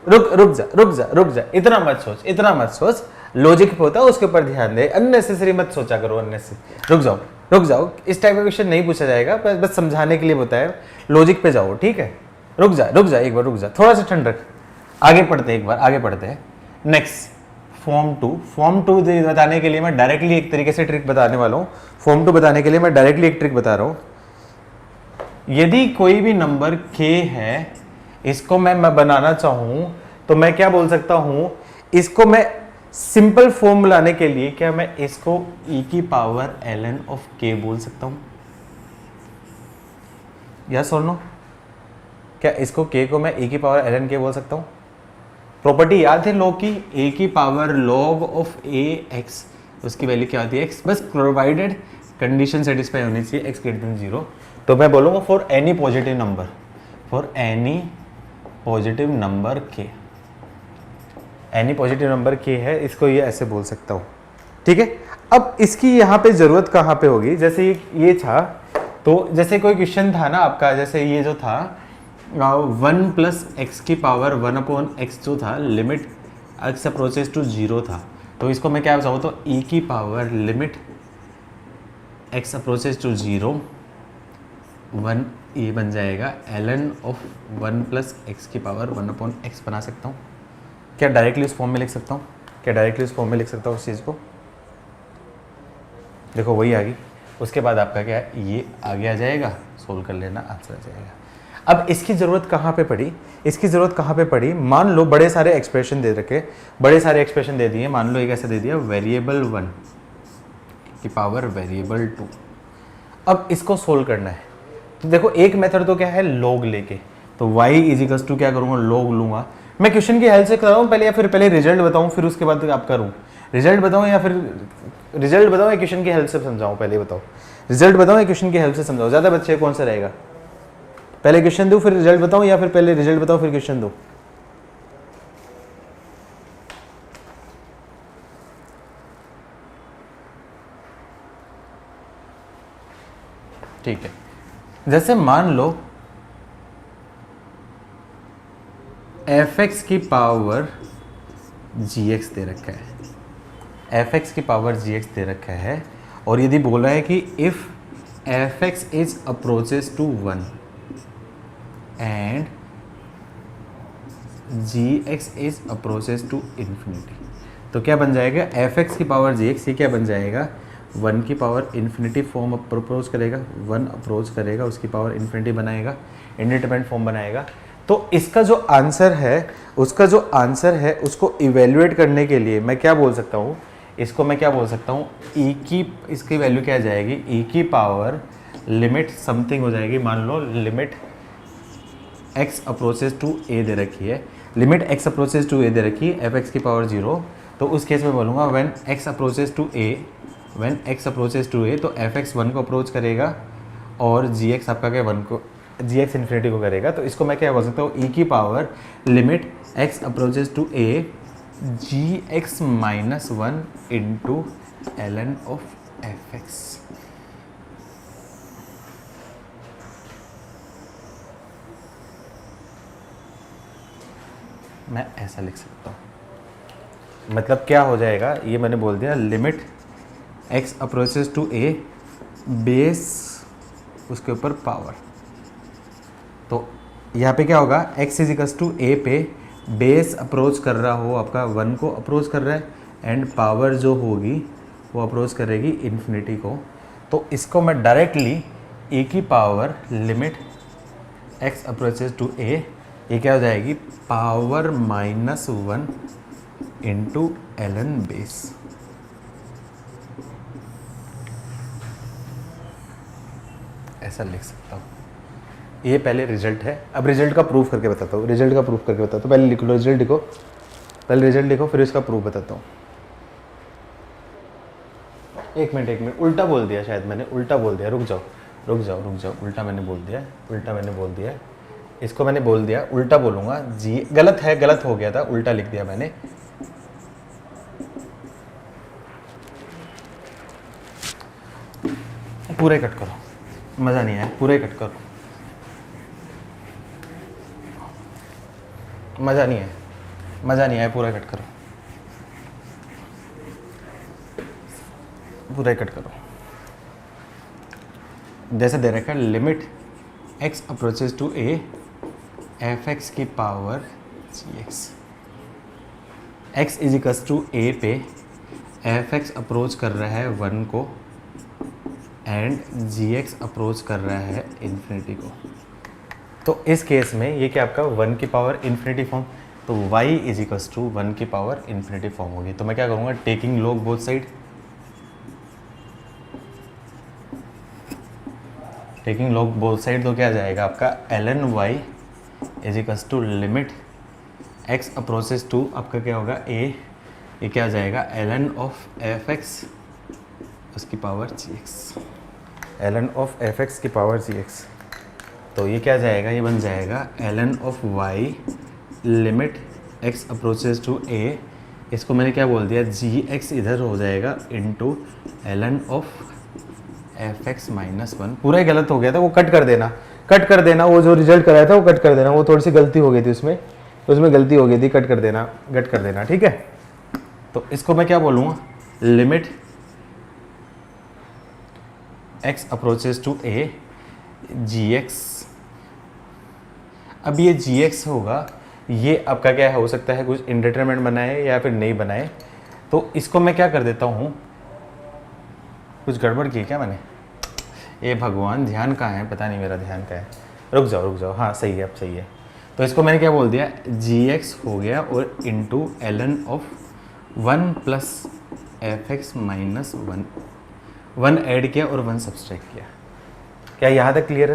रुक जा, इतना मत सोच, इतना मत सोच। लॉजिक पे होता है उसके ऊपर ध्यान दे, अननेसेसरी मत सोचा करो, अननेसेसरी। रुक जाओ, इस टाइप का क्वेश्चन नहीं पूछा जाएगा, बस समझाने के लिए बताया। लॉजिक पे जाओ, ठीक है। रुक जा एक बार, रुक जा, थोड़ा सा ठंड रख। आगे पढ़ते हैं, एक बार आगे पढ़ते हैं। नेक्स्ट फॉर्म टू बताने के लिए मैं डायरेक्टली एक तरीके से ट्रिक बताने वाला हूँ। फॉर्म 2 बताने के लिए मैं डायरेक्टली एक ट्रिक बता रहा हूँ। यदि कोई भी नंबर k है, इसको मैं बनाना चाहूं तो मैं क्या बोल सकता हूं, इसको मैं सिंपल फॉर्म लाने के लिए क्या मैं इसको e की पावर ln ऑफ k बोल सकता हूं? यस और नो? क्या इसको k को मैं e की पावर ln k बोल सकता हूं? प्रॉपर्टी याद है log की, a की पावर log ऑफ ax, उसकी वैल्यू क्या होती है x, बस प्रोवाइडेड कंडीशन सेटिस्फाई होनी चाहिए x ग्रेटर देन 0। तो मैं बोलूंगा for any positive number, for any positive number k, any positive number k है, इसको ये ऐसे बोल सकता हूँ, ठीक है। अब इसकी यहाँ पे जरूरत कहाँ पे होगी, जैसे ये था, तो जैसे कोई क्वेश्चन था ना आपका, जैसे ये जो था 1 प्लस एक्स की पावर 1/x जो था, लिमिट x अप्रोचेस टू 0 था, तो इसको मैं क्या बताऊँ, तो e की power limit x approaches to 0 1, ये बन जाएगा ln ऑफ 1 प्लस एक्स की पावर 1/x बना सकता हूँ। क्या डायरेक्टली उस फॉर्म में लिख सकता हूँ? क्या डायरेक्टली उस फॉर्म में लिख सकता हूँ उस चीज़ को? देखो वही आ गई। उसके बाद आपका क्या है, ये आगे आ जाएगा, सोल्व कर लेना, आंसर आ जाएगा। अब इसकी ज़रूरत कहाँ पे पड़ी? इसकी ज़रूरत कहाँ पे पड़ी? मान लो बड़े सारे एक्सप्रेशन दे रखे, बड़े सारे एक्सप्रेशन दे दिए। मान लो एक ऐसा दे दिया, वेरिएबल 1 की पावर वेरिएबल 2। अब इसको सोल्व करना है, तो देखो एक मेथड तो क्या है, लॉग लेके, तो y इजिकल्स टू क्या करूँगा, लॉग लूँगा। मैं क्वेश्चन की हेल्प से कर रहा हूँ पहले, या फिर पहले रिजल्ट बताऊँ फिर उसके बाद आप करूँ? रिजल्ट बताऊँ या फिर रिजल्ट बताऊँ या क्वेश्चन की हेल्प से समझाऊँ? पहले बताओ, रिजल्ट बताऊँ या क्वेश्चन की हेल्प से समझाओ? ज़्यादा बच्चे कौन सा रहेगा? पहले क्वेश्चन दूँ फिर रिजल्ट बताऊँ, या फिर पहले रिजल्ट बताओ फिर क्वेश्चन दूँ? ठीक है, जैसे मान लो fx की पावर gx दे रखा है, fx की पावर gx दे रखा है, और यदि बोला है कि if fx is approaches to 1 and gx is approaches to infinity, तो क्या बन जाएगा, fx की पावर gx, ये क्या बन जाएगा, वन की पावर इन्फिनिटी फॉर्म अप्रोच करेगा, वन अप्रोच करेगा, उसकी पावर इन्फिनिटी बनाएगा, इंडिटरमिनेट फॉर्म बनाएगा। तो इसका जो आंसर है, उसका जो आंसर है उसको इवेल्युएट करने के लिए मैं क्या बोल सकता हूँ, इसको मैं क्या बोल सकता हूँ, ई की इसकी वैल्यू क्या जाएगी, ई की पावर लिमिट समथिंग हो जाएगी। मान लो limit x approaches to a दे रखी है, limit x approaches to a दे रखी है एफ एक्स की पावर 0, तो उस केस में बोलूँगा when x approaches to a, when x approaches to a, तो एफ एक्स 1 को अप्रोच करेगा और जी एक्स आपका क्या 1 को, जी एक्स इन्फिनिटी को करेगा। तो इसको मैं क्या बोल सकता हूँ, ई की power limit x approaches to a g x minus 1 into l n of f x. मैं ऐसा लिख सकता हूँ, मतलब क्या हो जाएगा, ये मैंने बोल दिया limit x approaches to a base उसके ऊपर पावर। तो यहाँ पे क्या होगा, x इजिकल्स टू a पे बेस अप्रोच कर रहा हो आपका 1 को अप्रोच कर रहा है, एंड पावर जो होगी वो अप्रोच करेगी इन्फिनिटी को। तो इसको मैं डायरेक्टली e की power limit x approaches to a, ये क्या हो जाएगी, power minus 1 into l n base. ऐसा लिख सकता हूँ। ये पहले रिजल्ट है, अब रिजल्ट का प्रूफ करके बताता हूँ, रिजल्ट का प्रूफ करके बताता हूँ। पहले लिख लो रिजल्ट, लिखो पहले रिजल्ट लिखो, फिर इसका प्रूफ बताता हूँ। एक मिनट, उल्टा बोल दिया शायद मैंने, उल्टा बोल दिया, रुक जाओ, उल्टा मैंने बोल दिया, इसको मैंने बोल दिया, उल्टा बोलूँगा, जी गलत है, गलत हो गया था, उल्टा लिख दिया मैंने। पूरे कट करो, मज़ा नहीं आया, पूरे कट करो, मज़ा नहीं आया, पूरा कट करो, पूरा कट करो। जैसे दे रखा है limit x approaches to a f x की power g x, x equals to a पे एफ एक्स अप्रोच कर रहा है 1 को एंड जी एक्स अप्रोच कर रहा है इन्फिनिटी को। तो इस केस में ये क्या आपका 1 की पावर इन्फिनिटी फॉर्म, तो y इजिकल्स टू 1 की पावर इन्फिनिटी फॉर्म होगी। तो मैं क्या करूँगा, taking log both side, taking log both side, तो क्या आ जाएगा आपका l n y equals to limit x approaches to आपका क्या होगा a, ये क्या आ जाएगा l n of f x उसकी power g x, l n of f x की पावर जी एक्स। तो ये क्या जाएगा, ये बन जाएगा l n of y limit x approaches to a, इसको मैंने क्या बोल दिया, जी एक्स इधर हो जाएगा into l n of f x minus 1। पूरा ही गलत हो गया था, वो कट कर देना, वो जो रिजल्ट कराया था वो कट कर देना, वो थोड़ी सी गलती हो गई थी उसमें, गलती हो गई थी, कट कर देना, ठीक है। तो इसको मैं क्या बोलूँगा, limit x approaches to a g x. अब ये जी एक्स होगा, ये आपका क्या हो सकता है, कुछ इंडिटरमिनेट बनाए या फिर नहीं बनाए। तो इसको मैं क्या कर देता हूँ, कुछ गड़बड़ की क्या मैंने, ये भगवान ध्यान कहाँ है, पता नहीं मेरा ध्यान कहाँ है, रुक जाओ, हाँ सही है, अब सही है। तो इसको मैंने क्या बोल दिया, जी एक्स हो गया और into l n of 1 plus f x minus 1 add किया और 1 सब्सट्रैक्ट किया। क्या यहाँ तक क्लियर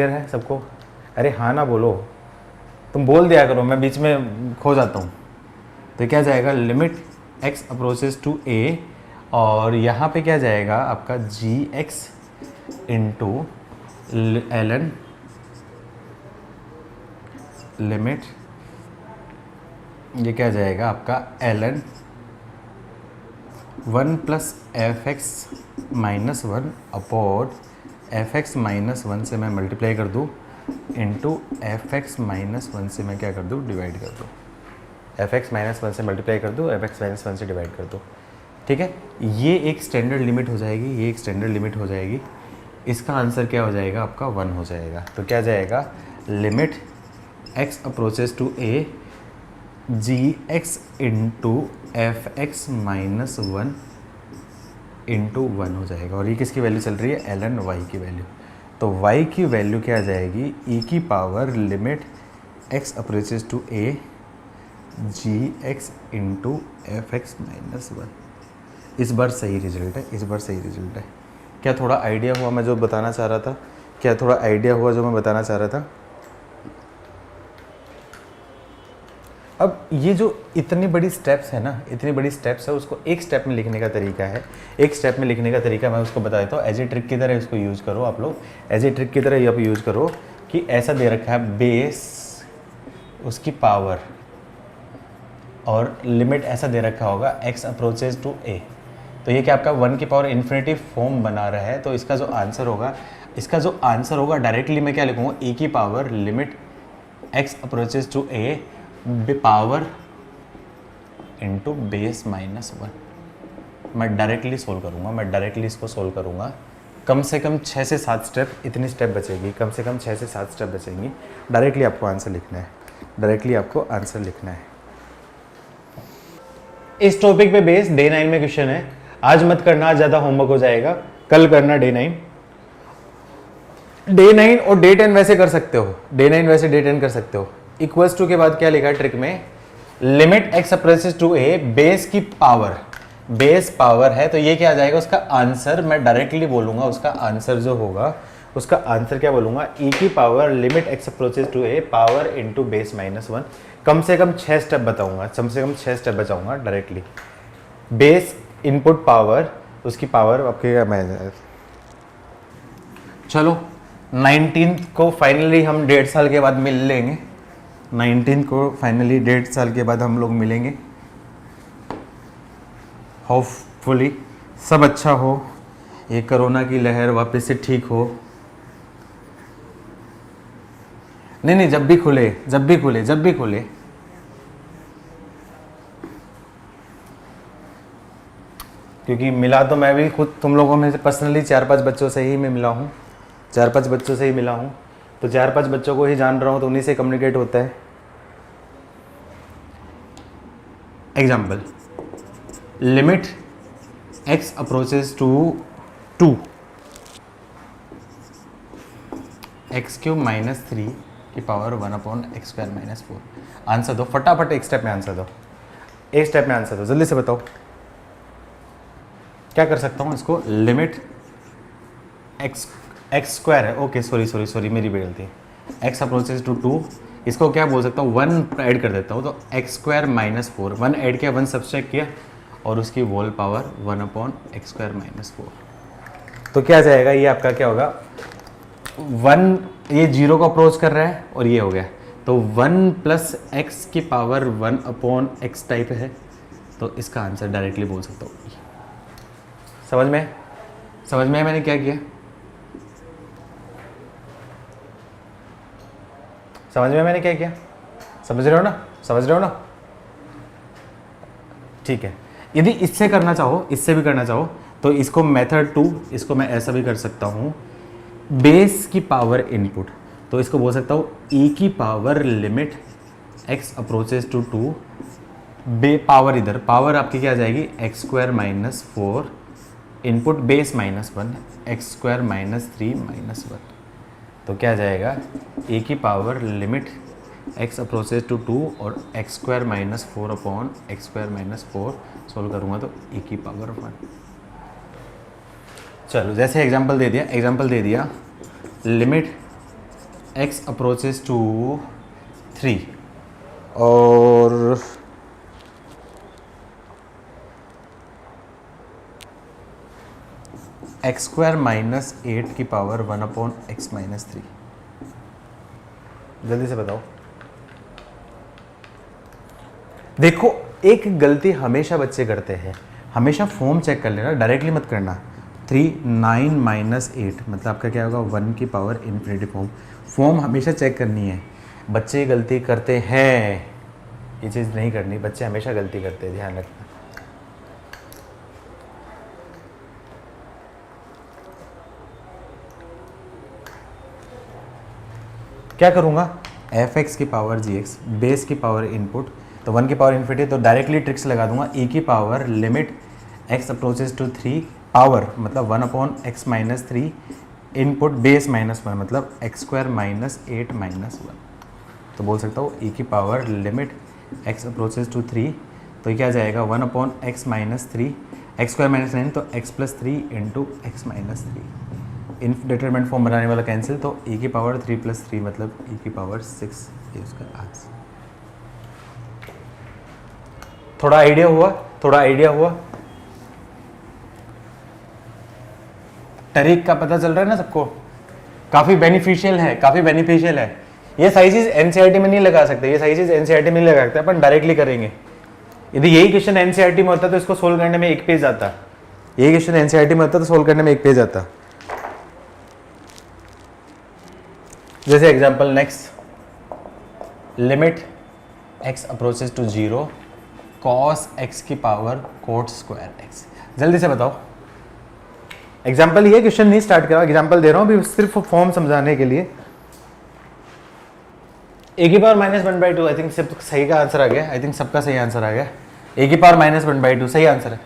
है सबको, अरे हाँ ना बोलो, तुम बोल दिया करो, मैं बीच में खो जाता हूँ। तो क्या जाएगा, limit x approaches to a, और यहाँ पे क्या जाएगा आपका g x into l n limit, ये क्या जाएगा आपका l n 1 plus f x minus 1 upon f x minus 1 से मैं मल्टीप्लाई कर दूँ इंटू एफ एक्स माइनस 1 से मैं क्या कर दूँ, डिवाइड कर दूँ, एफ एक्स माइनस 1 से मल्टीप्लाई कर दूँ, एफ एक्स माइनस 1 से डिवाइड कर दूँ, ठीक है। ये एक स्टैंडर्ड लिमिट हो जाएगी, इसका आंसर क्या हो जाएगा आपका 1 हो जाएगा। तो क्या जाएगा, limit x approaches to a g x into f x minus 1 into 1 हो जाएगा। और ये किसकी वैल्यू चल रही है, ln y की वैल्यू। तो y की वैल्यू क्या आ जाएगी, e की power limit x approaches to a gx into f x minus 1। इस बार सही रिजल्ट है, इस बार सही रिजल्ट है। क्या थोड़ा आइडिया हुआ मैं जो बताना चाह रहा था, क्या थोड़ा आइडिया हुआ जो मैं बताना चाह रहा था। अब ये जो इतनी बड़ी स्टेप्स है ना, इतनी बड़ी स्टेप्स है, उसको एक स्टेप में लिखने का तरीका है। एक स्टेप में लिखने का तरीका मैं उसको बता देता हूँ। एज ए ट्रिक की तरह इसको यूज़ करो आप लोग, एज ए ट्रिक की तरह ये आप यूज़ करो कि ऐसा दे रखा है बेस, उसकी पावर और लिमिट ऐसा दे रखा होगा x अप्रोचेज टू a। तो ये क्या आपका 1 की पावर इन्फिनिटी फॉर्म बना रहा है। तो इसका जो आंसर होगा, डायरेक्टली मैं क्या लिखूँगा, e की power limit x approaches to a power into base minus 1। मैं डायरेक्टली सोल्व करूँगा, मैं डायरेक्टली इसको सोल्व करूँगा। कम से कम 6 से 7 स्टेप, इतनी स्टेप बचेगी, कम से कम 6 से 7 स्टेप बचेंगी। डायरेक्टली आपको आंसर लिखना है, डायरेक्टली आपको आंसर लिखना है। इस टॉपिक पे बेस डे 9 में क्वेश्चन है। आज मत करना, आज ज़्यादा होमवर्क हो जाएगा, कल करना डे 9। डे 9 और डे 10 वैसे कर सकते हो, डे 9 वैसे डे 10 कर सकते हो। इक्वल्स टू के बाद क्या लिखा है ट्रिक में, limit x approaches to a base की पावर, बेस पावर है। तो ये क्या आ जाएगा, उसका आंसर मैं डायरेक्टली बोलूंगा, उसका आंसर जो होगा, उसका आंसर क्या बोलूंगा, e की power limit x approaches to a power into base minus 1। कम से कम 6 स्टेप बताऊंगा, कम से कम 6 स्टेप बचाऊंगा डायरेक्टली। बेस इनपुट पावर, उसकी पावर आपके, चलो 19 को फाइनली हम 1.5 साल के बाद मिल लेंगे। 19 को फाइनली 1.5 साल के बाद हम लोग मिलेंगे। होपफुली सब अच्छा हो, ये कोरोना की लहर वापस से ठीक हो। नहीं, जब भी खुले, जब भी खुले, जब भी खुले। क्योंकि मिला तो मैं भी खुद तुम लोगों में से पर्सनली 4-5 बच्चों से ही मैं मिला हूँ, 4-5 बच्चों से ही मिला हूँ। तो 4-5 बच्चों को ही जान रहा हूँ, तो उन्हीं से कम्युनिकेट होता है। Example, limit x approaches to 2 x cube minus 3 की power 1 upon x square minus 4। Answer दो फटाफट, एक स्टेप में आंसर दो, एक स्टेप में आंसर दो, जल्दी से बताओ क्या कर सकता हूँ इसको। लिमिट एक्स स्क्वायर है, ओके सॉरी मेरी भी गलती। एक्स अप्रोचेस टू 2, इसको क्या बोल सकता हूँ, 1 ऐड कर देता हूँ। तो एक्स स्क्वायर माइनस 4, 1 ऐड किया, 1 सब्सट्रैक्ट किया और उसकी whole power 1 upon x square minus 4। तो क्या जाएगा, ये आपका क्या होगा, 1, ये 0 को अप्रोच कर रहा है और ये हो गया। तो 1 प्लस एक्स की पावर 1 अपॉन एक्स टाइप है। तो इसका आंसर डायरेक्टली बोल सकता हूँ। समझ में मैंने क्या किया, समझ में मैंने क्या किया, समझ रहे हो ना। ठीक है, यदि इससे करना चाहो, इससे भी करना चाहो, तो इसको मेथड 2, इसको मैं ऐसा भी कर सकता हूँ, बेस की पावर इनपुट। तो इसको बोल सकता हूँ e की power limit x approaches to 2, बे पावर, इधर पावर आपकी क्या आ जाएगी, x square minus 4 input base minus 1 x square minus 3 minus 1। तो क्या आ जाएगा, ए की power limit x approaches to 2 और x square minus 4 upon x square minus 4 solve करूँगा तो e की पावर 1। चलो जैसे एग्जांपल दे दिया, लिमिट x अप्रोचेस टू 3 और एक्स स्क्वायर माइनस 8 की पावर 1 अपॉन एक्स माइनस 3। जल्दी से बताओ। देखो एक गलती हमेशा बच्चे करते हैं, हमेशा फॉर्म चेक कर लेना, डायरेक्टली मत करना। 3 9 माइनस 8 मतलब आपका क्या होगा, 1 की पावर इन्फिनिटी फॉर्म हमेशा चेक करनी है। बच्चे गलती करते हैं, ये चीज़ नहीं करनी, बच्चे हमेशा गलती करते हैं, ध्यान रखना। क्या करूँगा, एफ एक्स की पावर जी एक्स, बेस की पावर इनपुट, तो 1 की पावर इन्फिनिटी, तो डायरेक्टली ट्रिक्स लगा दूंगा। e की power limit x approaches to 3 power मतलब 1/x माइनस 3 इनपुट बेस -1 मतलब x² माइनस 8 माइनस 1, तो बोल सकता हूँ e की power limit x approaches to 3, तो ये क्या जाएगा 1/x माइनस 3 x² माइनस 9 तो x plus 3 into x minus 3, indeterminate form बनाने वाला कैंसिल, तो e की पावर 3 प्लस 3 मतलब e की पावर 6, ये उसका आंसर। थोड़ा आइडिया हुआ, थोड़ा आइडिया हुआ, तरीक का पता चल रहा है ना सबको, काफ़ी बेनिफिशियल है, काफ़ी बेनिफिशियल है। ये सारी चीज़ एनसीईआरटी में नहीं लगा सकते, ये सारी चीज़ एनसीईआरटी में नहीं लगा सकते, अपन डायरेक्टली करेंगे। यदि यही क्वेश्चन एनसीईआरटी में होता तो इसको सोल्व करने में 1 पेज आता, यही क्वेश्चन एनसीईआरटी में होता तो सोल्व करने में 1 पेज आता। जैसे example next, limit x approaches to 0 cos x की पावर कोट स्क्वायर x, जल्दी से बताओ। एग्जाम्पल ये क्वेश्चन नहीं स्टार्ट करा, एग्जाम्पल दे रहा हूँ अभी सिर्फ फॉर्म समझाने के लिए। ए की पावर -1/2, आई थिंक सब सही का आंसर आ गया, आई थिंक सबका सही आंसर आ गया। ए की पावर -1/2 सही आंसर है।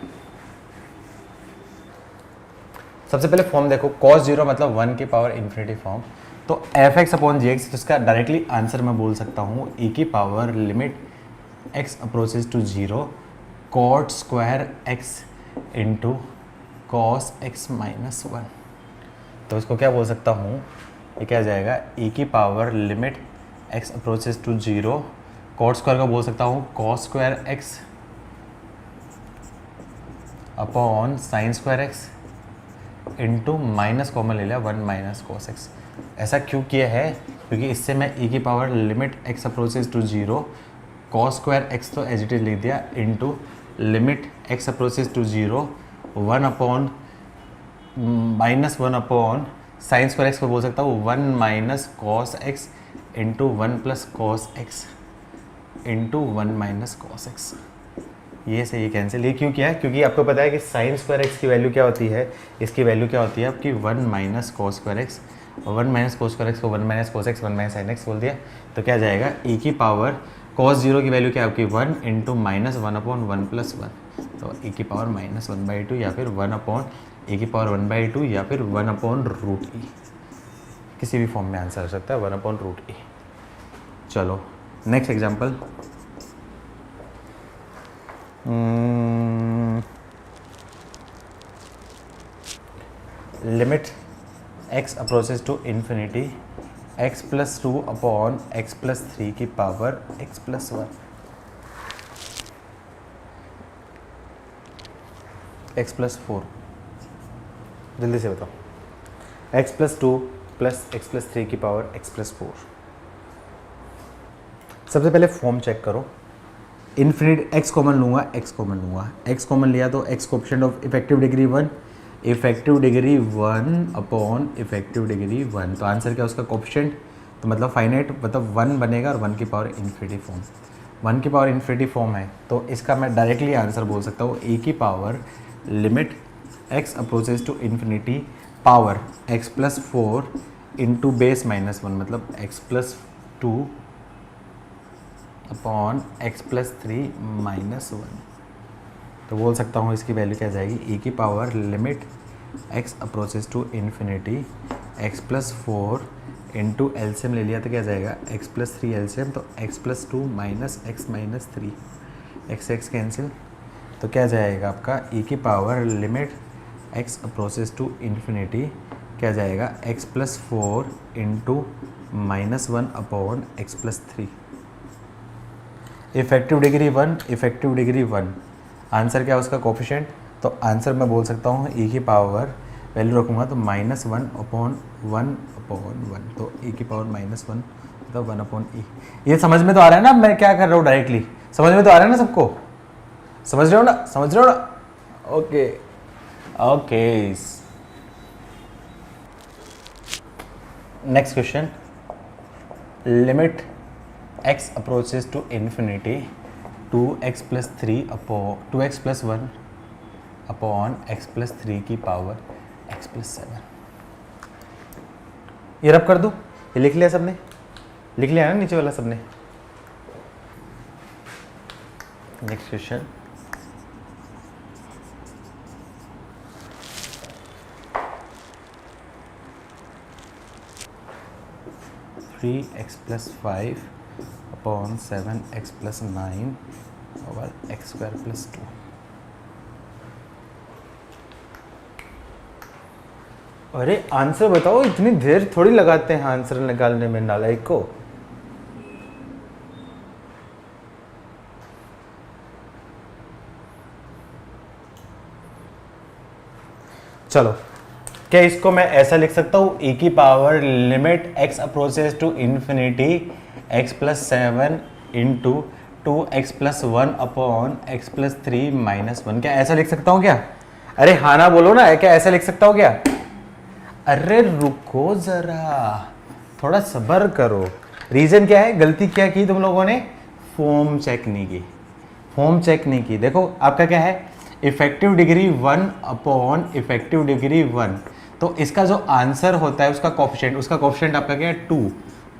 सबसे पहले फॉर्म देखो, cos 0 मतलब 1 की पावर इन्फिनिटी फॉर्म, तो f(x/gx) जिसका डायरेक्टली आंसर मैं बोल सकता हूँ e की power limit x approaches to 0 cot square x into cos x minus 1, तो इसको क्या बोल सकता हूँ, ये क्या जाएगा e की power limit x approaches to 0 cot square का बोल सकता हूँ cos square x upon sine square x into minus common ले लिया 1 माइनस cos x। ऐसा क्यों किया है, क्योंकि इससे मैं e की power limit x approaches to 0 cos square x तो एज इट इज लिख दिया into limit x approaches to 0 1 upon -1 upon sine square x को बोल सकता हूँ 1 minus cos x into 1 plus cos x into 1 minus cos x. ये से ये कैंसिल, ये क्यों किया है, क्योंकि आपको पता है कि साइन स्क्वायर एक्स की वैल्यू क्या होती है, इसकी वैल्यू क्या होती है आपकी 1 minus cos square x, 1 minus cos square x को 1 minus cos x 1 minus sine x बोल दिया, तो क्या जाएगा e की पावर cos 0 की वैल्यू क्या है आपकी 1 इंटू -1 अपॉन 1 प्लस 1, तो e की पावर -1/2 या फिर 1 अपॉन e की पावर 1/2 या फिर 1 अपॉन रूट ई, किसी भी फॉर्म में आंसर हो सकता है 1 अपॉन रूट ई। चलो next example, limit x approaches to infinity x plus 2 upon x plus 3 की power x plus 1, x plus 4, जल्दी से बताओ x plus 2 plus x plus 3 की पावर x प्लस 4। सबसे पहले फॉर्म चेक करो, इन्फिनिट x कॉमन लूँगा, x कॉमन लूँगा, x कॉमन लिया तो x coefficient of effective degree 1, effective degree 1 upon effective degree 1, तो आंसर क्या उसका कोएफिशिएंट, तो मतलब फाइनाइट मतलब 1 बनेगा और 1 की पावर इन्फिनिटी फॉर्म, 1 की पावर इन्फिनिटी फॉर्म है, तो इसका मैं डायरेक्टली आंसर बोल सकता हूँ e की power limit x approaches to infinity power x plus 4 into base -1 मतलब x plus 2 upon x plus 3 minus 1, तो बोल सकता हूँ इसकी वैल्यू क्या जाएगी e की power limit x approaches to infinity x plus 4 into LCM ले लिया तो क्या जाएगा x प्लस 3 एलसीएम, तो x plus 2 minus x minus 3, x cancel, तो क्या जाएगा आपका e की power limit x approaches to infinity क्या जाएगा x plus 4 into -1 upon x plus 3, effective degree 1, effective degree 1, answer क्या है उसका कोएफिशिएंट, तो आंसर मैं बोल सकता हूँ e की पावर वैल्यू रखूँगा तो -1 अपॉन 1 अपॉन 1, तो e की पावर -1 मतलब 1 अपॉन ई। ये समझ में तो आ रहा है ना मैं क्या कर रहा हूँ, डायरेक्टली समझ में तो आ रहा है ना सबको, समझ रहे हो ना, समझ रहे हो ना, okay okay. Next question, limit x approaches to infinity 2x plus 3 upon 2x plus 1 upon x plus 3 की पावर x प्लस 7, ये रब कर दो, ये लिख लिया सबने, लिख लिया ना नीचे वाला सबने। Next question, 3x+5 upon 7x+9 over x²+2। अरे आंसर बताओ, इतनी देर थोड़ी लगाते हैं आंसर निकालने में नालायक को। चलो, क्या इसको मैं ऐसा लिख सकता हूँ, e की power limit x approaches to infinity x+7 into 2x+1 upon x+3 -1। क्या ऐसा लिख सकता हूँ क्या? अरे हाँ ना बोलो ना, क्या ऐसा लिख सकता हूँ क्या? अरे रुको जरा, थोड़ा सब्र करो। रीजन क्या है? गलती क्या की तुम लोगों ने? फॉर्म चेक नहीं की, फॉर्म चेक नहीं की। देखो आपका क्या है, effective degree 1 upon effective degree 1। तो इसका जो आंसर होता है उसका कोफिशिएंट आपका क्या है? 2।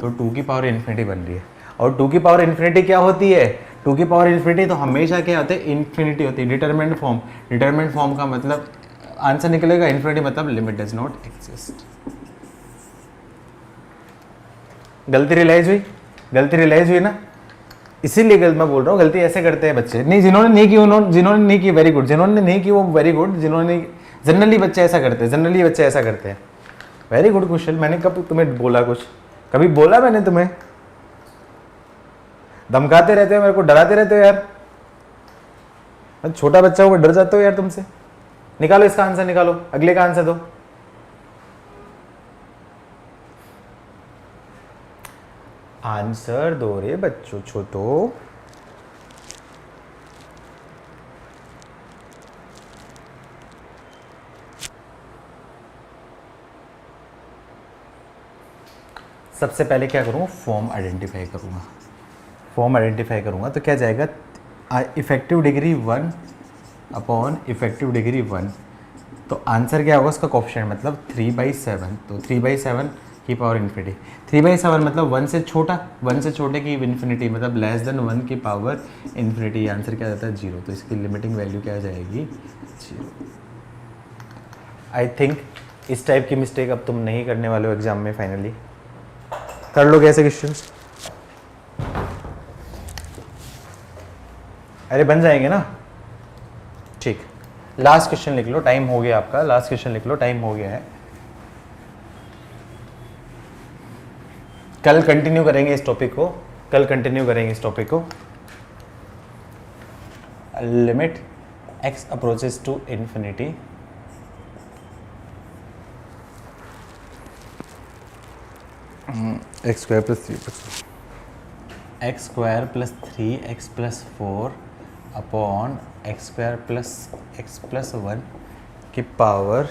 तो 2 की पावर इन्फिनिटी बन रही है। और 2 की पावर इन्फिनिटी क्या होती है? 2 की पावर इन्फिनिटी तो हमेशा क्या होते हैं? इन्फिनिटी होती है। डिटरमिनेंट फॉर्म का मतलब आंसर निकलेगा इन्फिनिटी, मतलब लिमिट डज नॉट एग्जिस्ट। गलती रियलाइज हुई ना? इसीलिए मैं बोल रहा हूँ, गलती ऐसे करते हैं बच्चे। नहीं, जिन्होंने नहीं की वेरी गुड, जिन्होंने नहीं की वो वेरी गुड, जिन्होंने जनरली बच्चे ऐसा करते हैं। Very good question. मैंने कब तुम्हें बोला कुछ? कभी बोला मैंने तुम्हें? धमकाते रहते हो मेरे को, डराते रहते हो यार। मैं छोटा बच्चा हूँ, डर जाते हो यार तुमसे। निकालो इसका आंसर, निकालो, अगले का आंसर दो। आंसर दो रे बच्चों छोटो। सबसे पहले क्या करूँगा? फॉर्म आइडेंटिफाई करूँगा। तो क्या जाएगा? Effective degree 1 upon effective degree 1। तो आंसर क्या होगा उसका? कोफिशिएंट मतलब 3/7। तो 3/7 की पावर इन्फिनिटी, 3/7 मतलब 1 से छोटे की इन्फिनिटी, मतलब लेस देन 1 की पावर इन्फिनिटी। आंसर क्या जाता है? 0। तो इसकी लिमिटिंग वैल्यू क्या आ जाएगी? 0। आई थिंक इस टाइप की मिस्टेक अब तुम नहीं करने वाले हो एग्जाम में। फाइनली कर लोगे ऐसे क्वेश्चंस? अरे बन जाएंगे ना? ठीक, लास्ट क्वेश्चन लिख लो, टाइम हो गया आपका। लास्ट क्वेश्चन लिख लो, टाइम हो गया है। कल कंटिन्यू करेंगे इस टॉपिक को। Limit x approaches to infinity x² + 3x+4 upon x² + x+1 की पावर,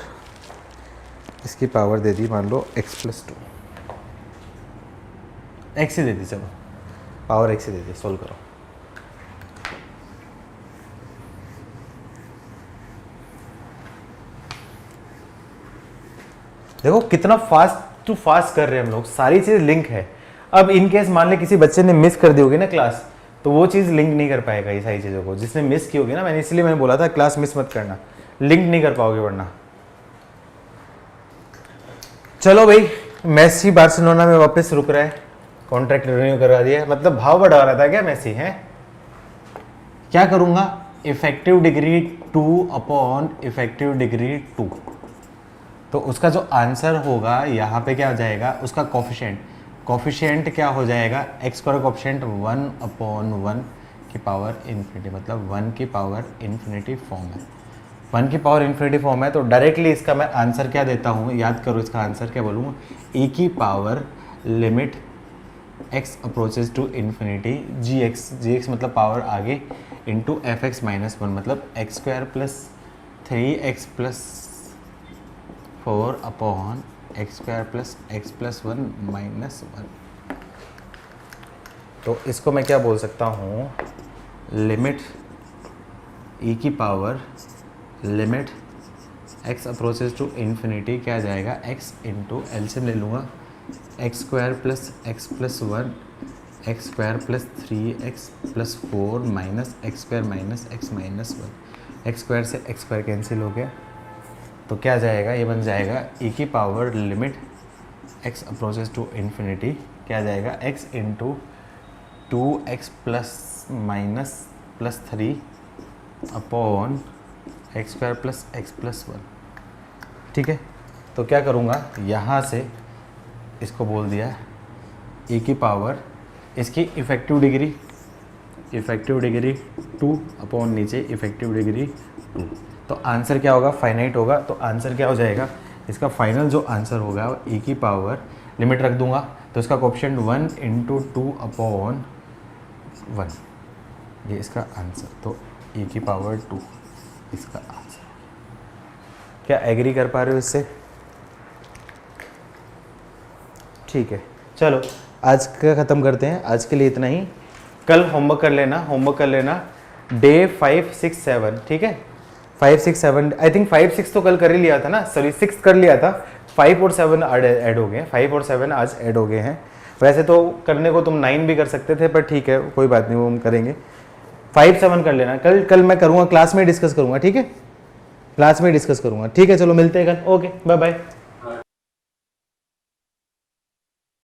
इसकी पावर दे दी मान लो x+2। x ही दे दी, चलो पावर x ही दे दी। सोल्व करो। देखो कितना फास्ट टू फास्ट कर रहे हैं हम लोग, सारी चीज लिंक है। अब इन केस मान ले किसी बच्चे ने मिस कर दी होगी ना क्लास, तो वो चीज लिंक नहीं कर पाएगा ये सारी चीजों को। जिसने मिस की होगी ना, मैंने बोला था क्लास मिस मत करना, लिंक नहीं कर पाओगे वरना। चलो भाई, मेसी बार्सिलोना में वापस रुक रहा है, कॉन्ट्रैक्ट रिन्यू करवा दिया, मतलब भाव बढ़ा रहा था क्या मेसी है? क्या करूंगा? Effective degree 2 upon effective degree 2। तो उसका जो आंसर होगा यहाँ पे क्या हो जाएगा? उसका कोफिशिएंट क्या हो जाएगा? x का कोफिशिएंट 1/1 की पावर इन्फिनिटी, मतलब 1 की पावर इन्फिनिटी फॉर्म है। 1 की पावर इन्फिनिटी फॉर्म है। तो डायरेक्टली इसका मैं आंसर क्या देता हूँ, याद करो इसका आंसर क्या बोलूँगा? e की power limit x approaches to infinity gx मतलब पावर आगे इंटू fx -1 मतलब x² + 3x+4 upon x² + x+1 -1। तो इसको मैं क्या बोल सकता हूँ? लिमिट e की power limit x approaches to infinity क्या आ जाएगा? x इंटू एलसीएम ले लूँगा, x² + x+1 x² + 3x+4 minus x² - x -1। x² से x² कैंसिल हो गया, तो क्या आ जाएगा? ये बन जाएगा e की power limit x approaches to infinity क्या आ जाएगा, x into 2x plus minus plus 3 upon x square plus x plus 1। ठीक है, तो क्या करूँगा, यहाँ से इसको बोल दिया e की पावर इसकी इफ़ेक्टिव डिग्री 2 अपॉन नीचे इफ़ेक्टिव डिग्री 2। तो आंसर क्या होगा, फाइनाइट होगा। तो आंसर क्या हो जाएगा, इसका फाइनल जो आंसर होगा वो e की पावर, लिमिट रख दूंगा तो इसका कोएफिशिएंट 1 इंटू 2 अपॉन 1, ये इसका आंसर। तो e की पावर 2 इसका आंसर। क्या एग्री कर पा रहे हो इससे? ठीक है, चलो आज का ख़त्म करते हैं, आज के लिए इतना ही। कल होमवर्क कर लेना डे 5, 6, 7। ठीक है, 5, 6, 7 आई थिंक 5, 6 तो कल कर ही लिया था ना, सॉरी 6 कर लिया था। 5 और 7 ऐड हो गए, 5 और 7 आज ऐड हो गए हैं। वैसे तो करने को तुम 9 भी कर सकते थे, पर ठीक है कोई बात नहीं, वो हम करेंगे। 5, 7 कर लेना, कल मैं करूँगा, क्लास में डिस्कस करूँगा। ठीक है, क्लास में डिस्कस करूँगा। ठीक है, चलो मिलते हैं कल। Okay, bye bye.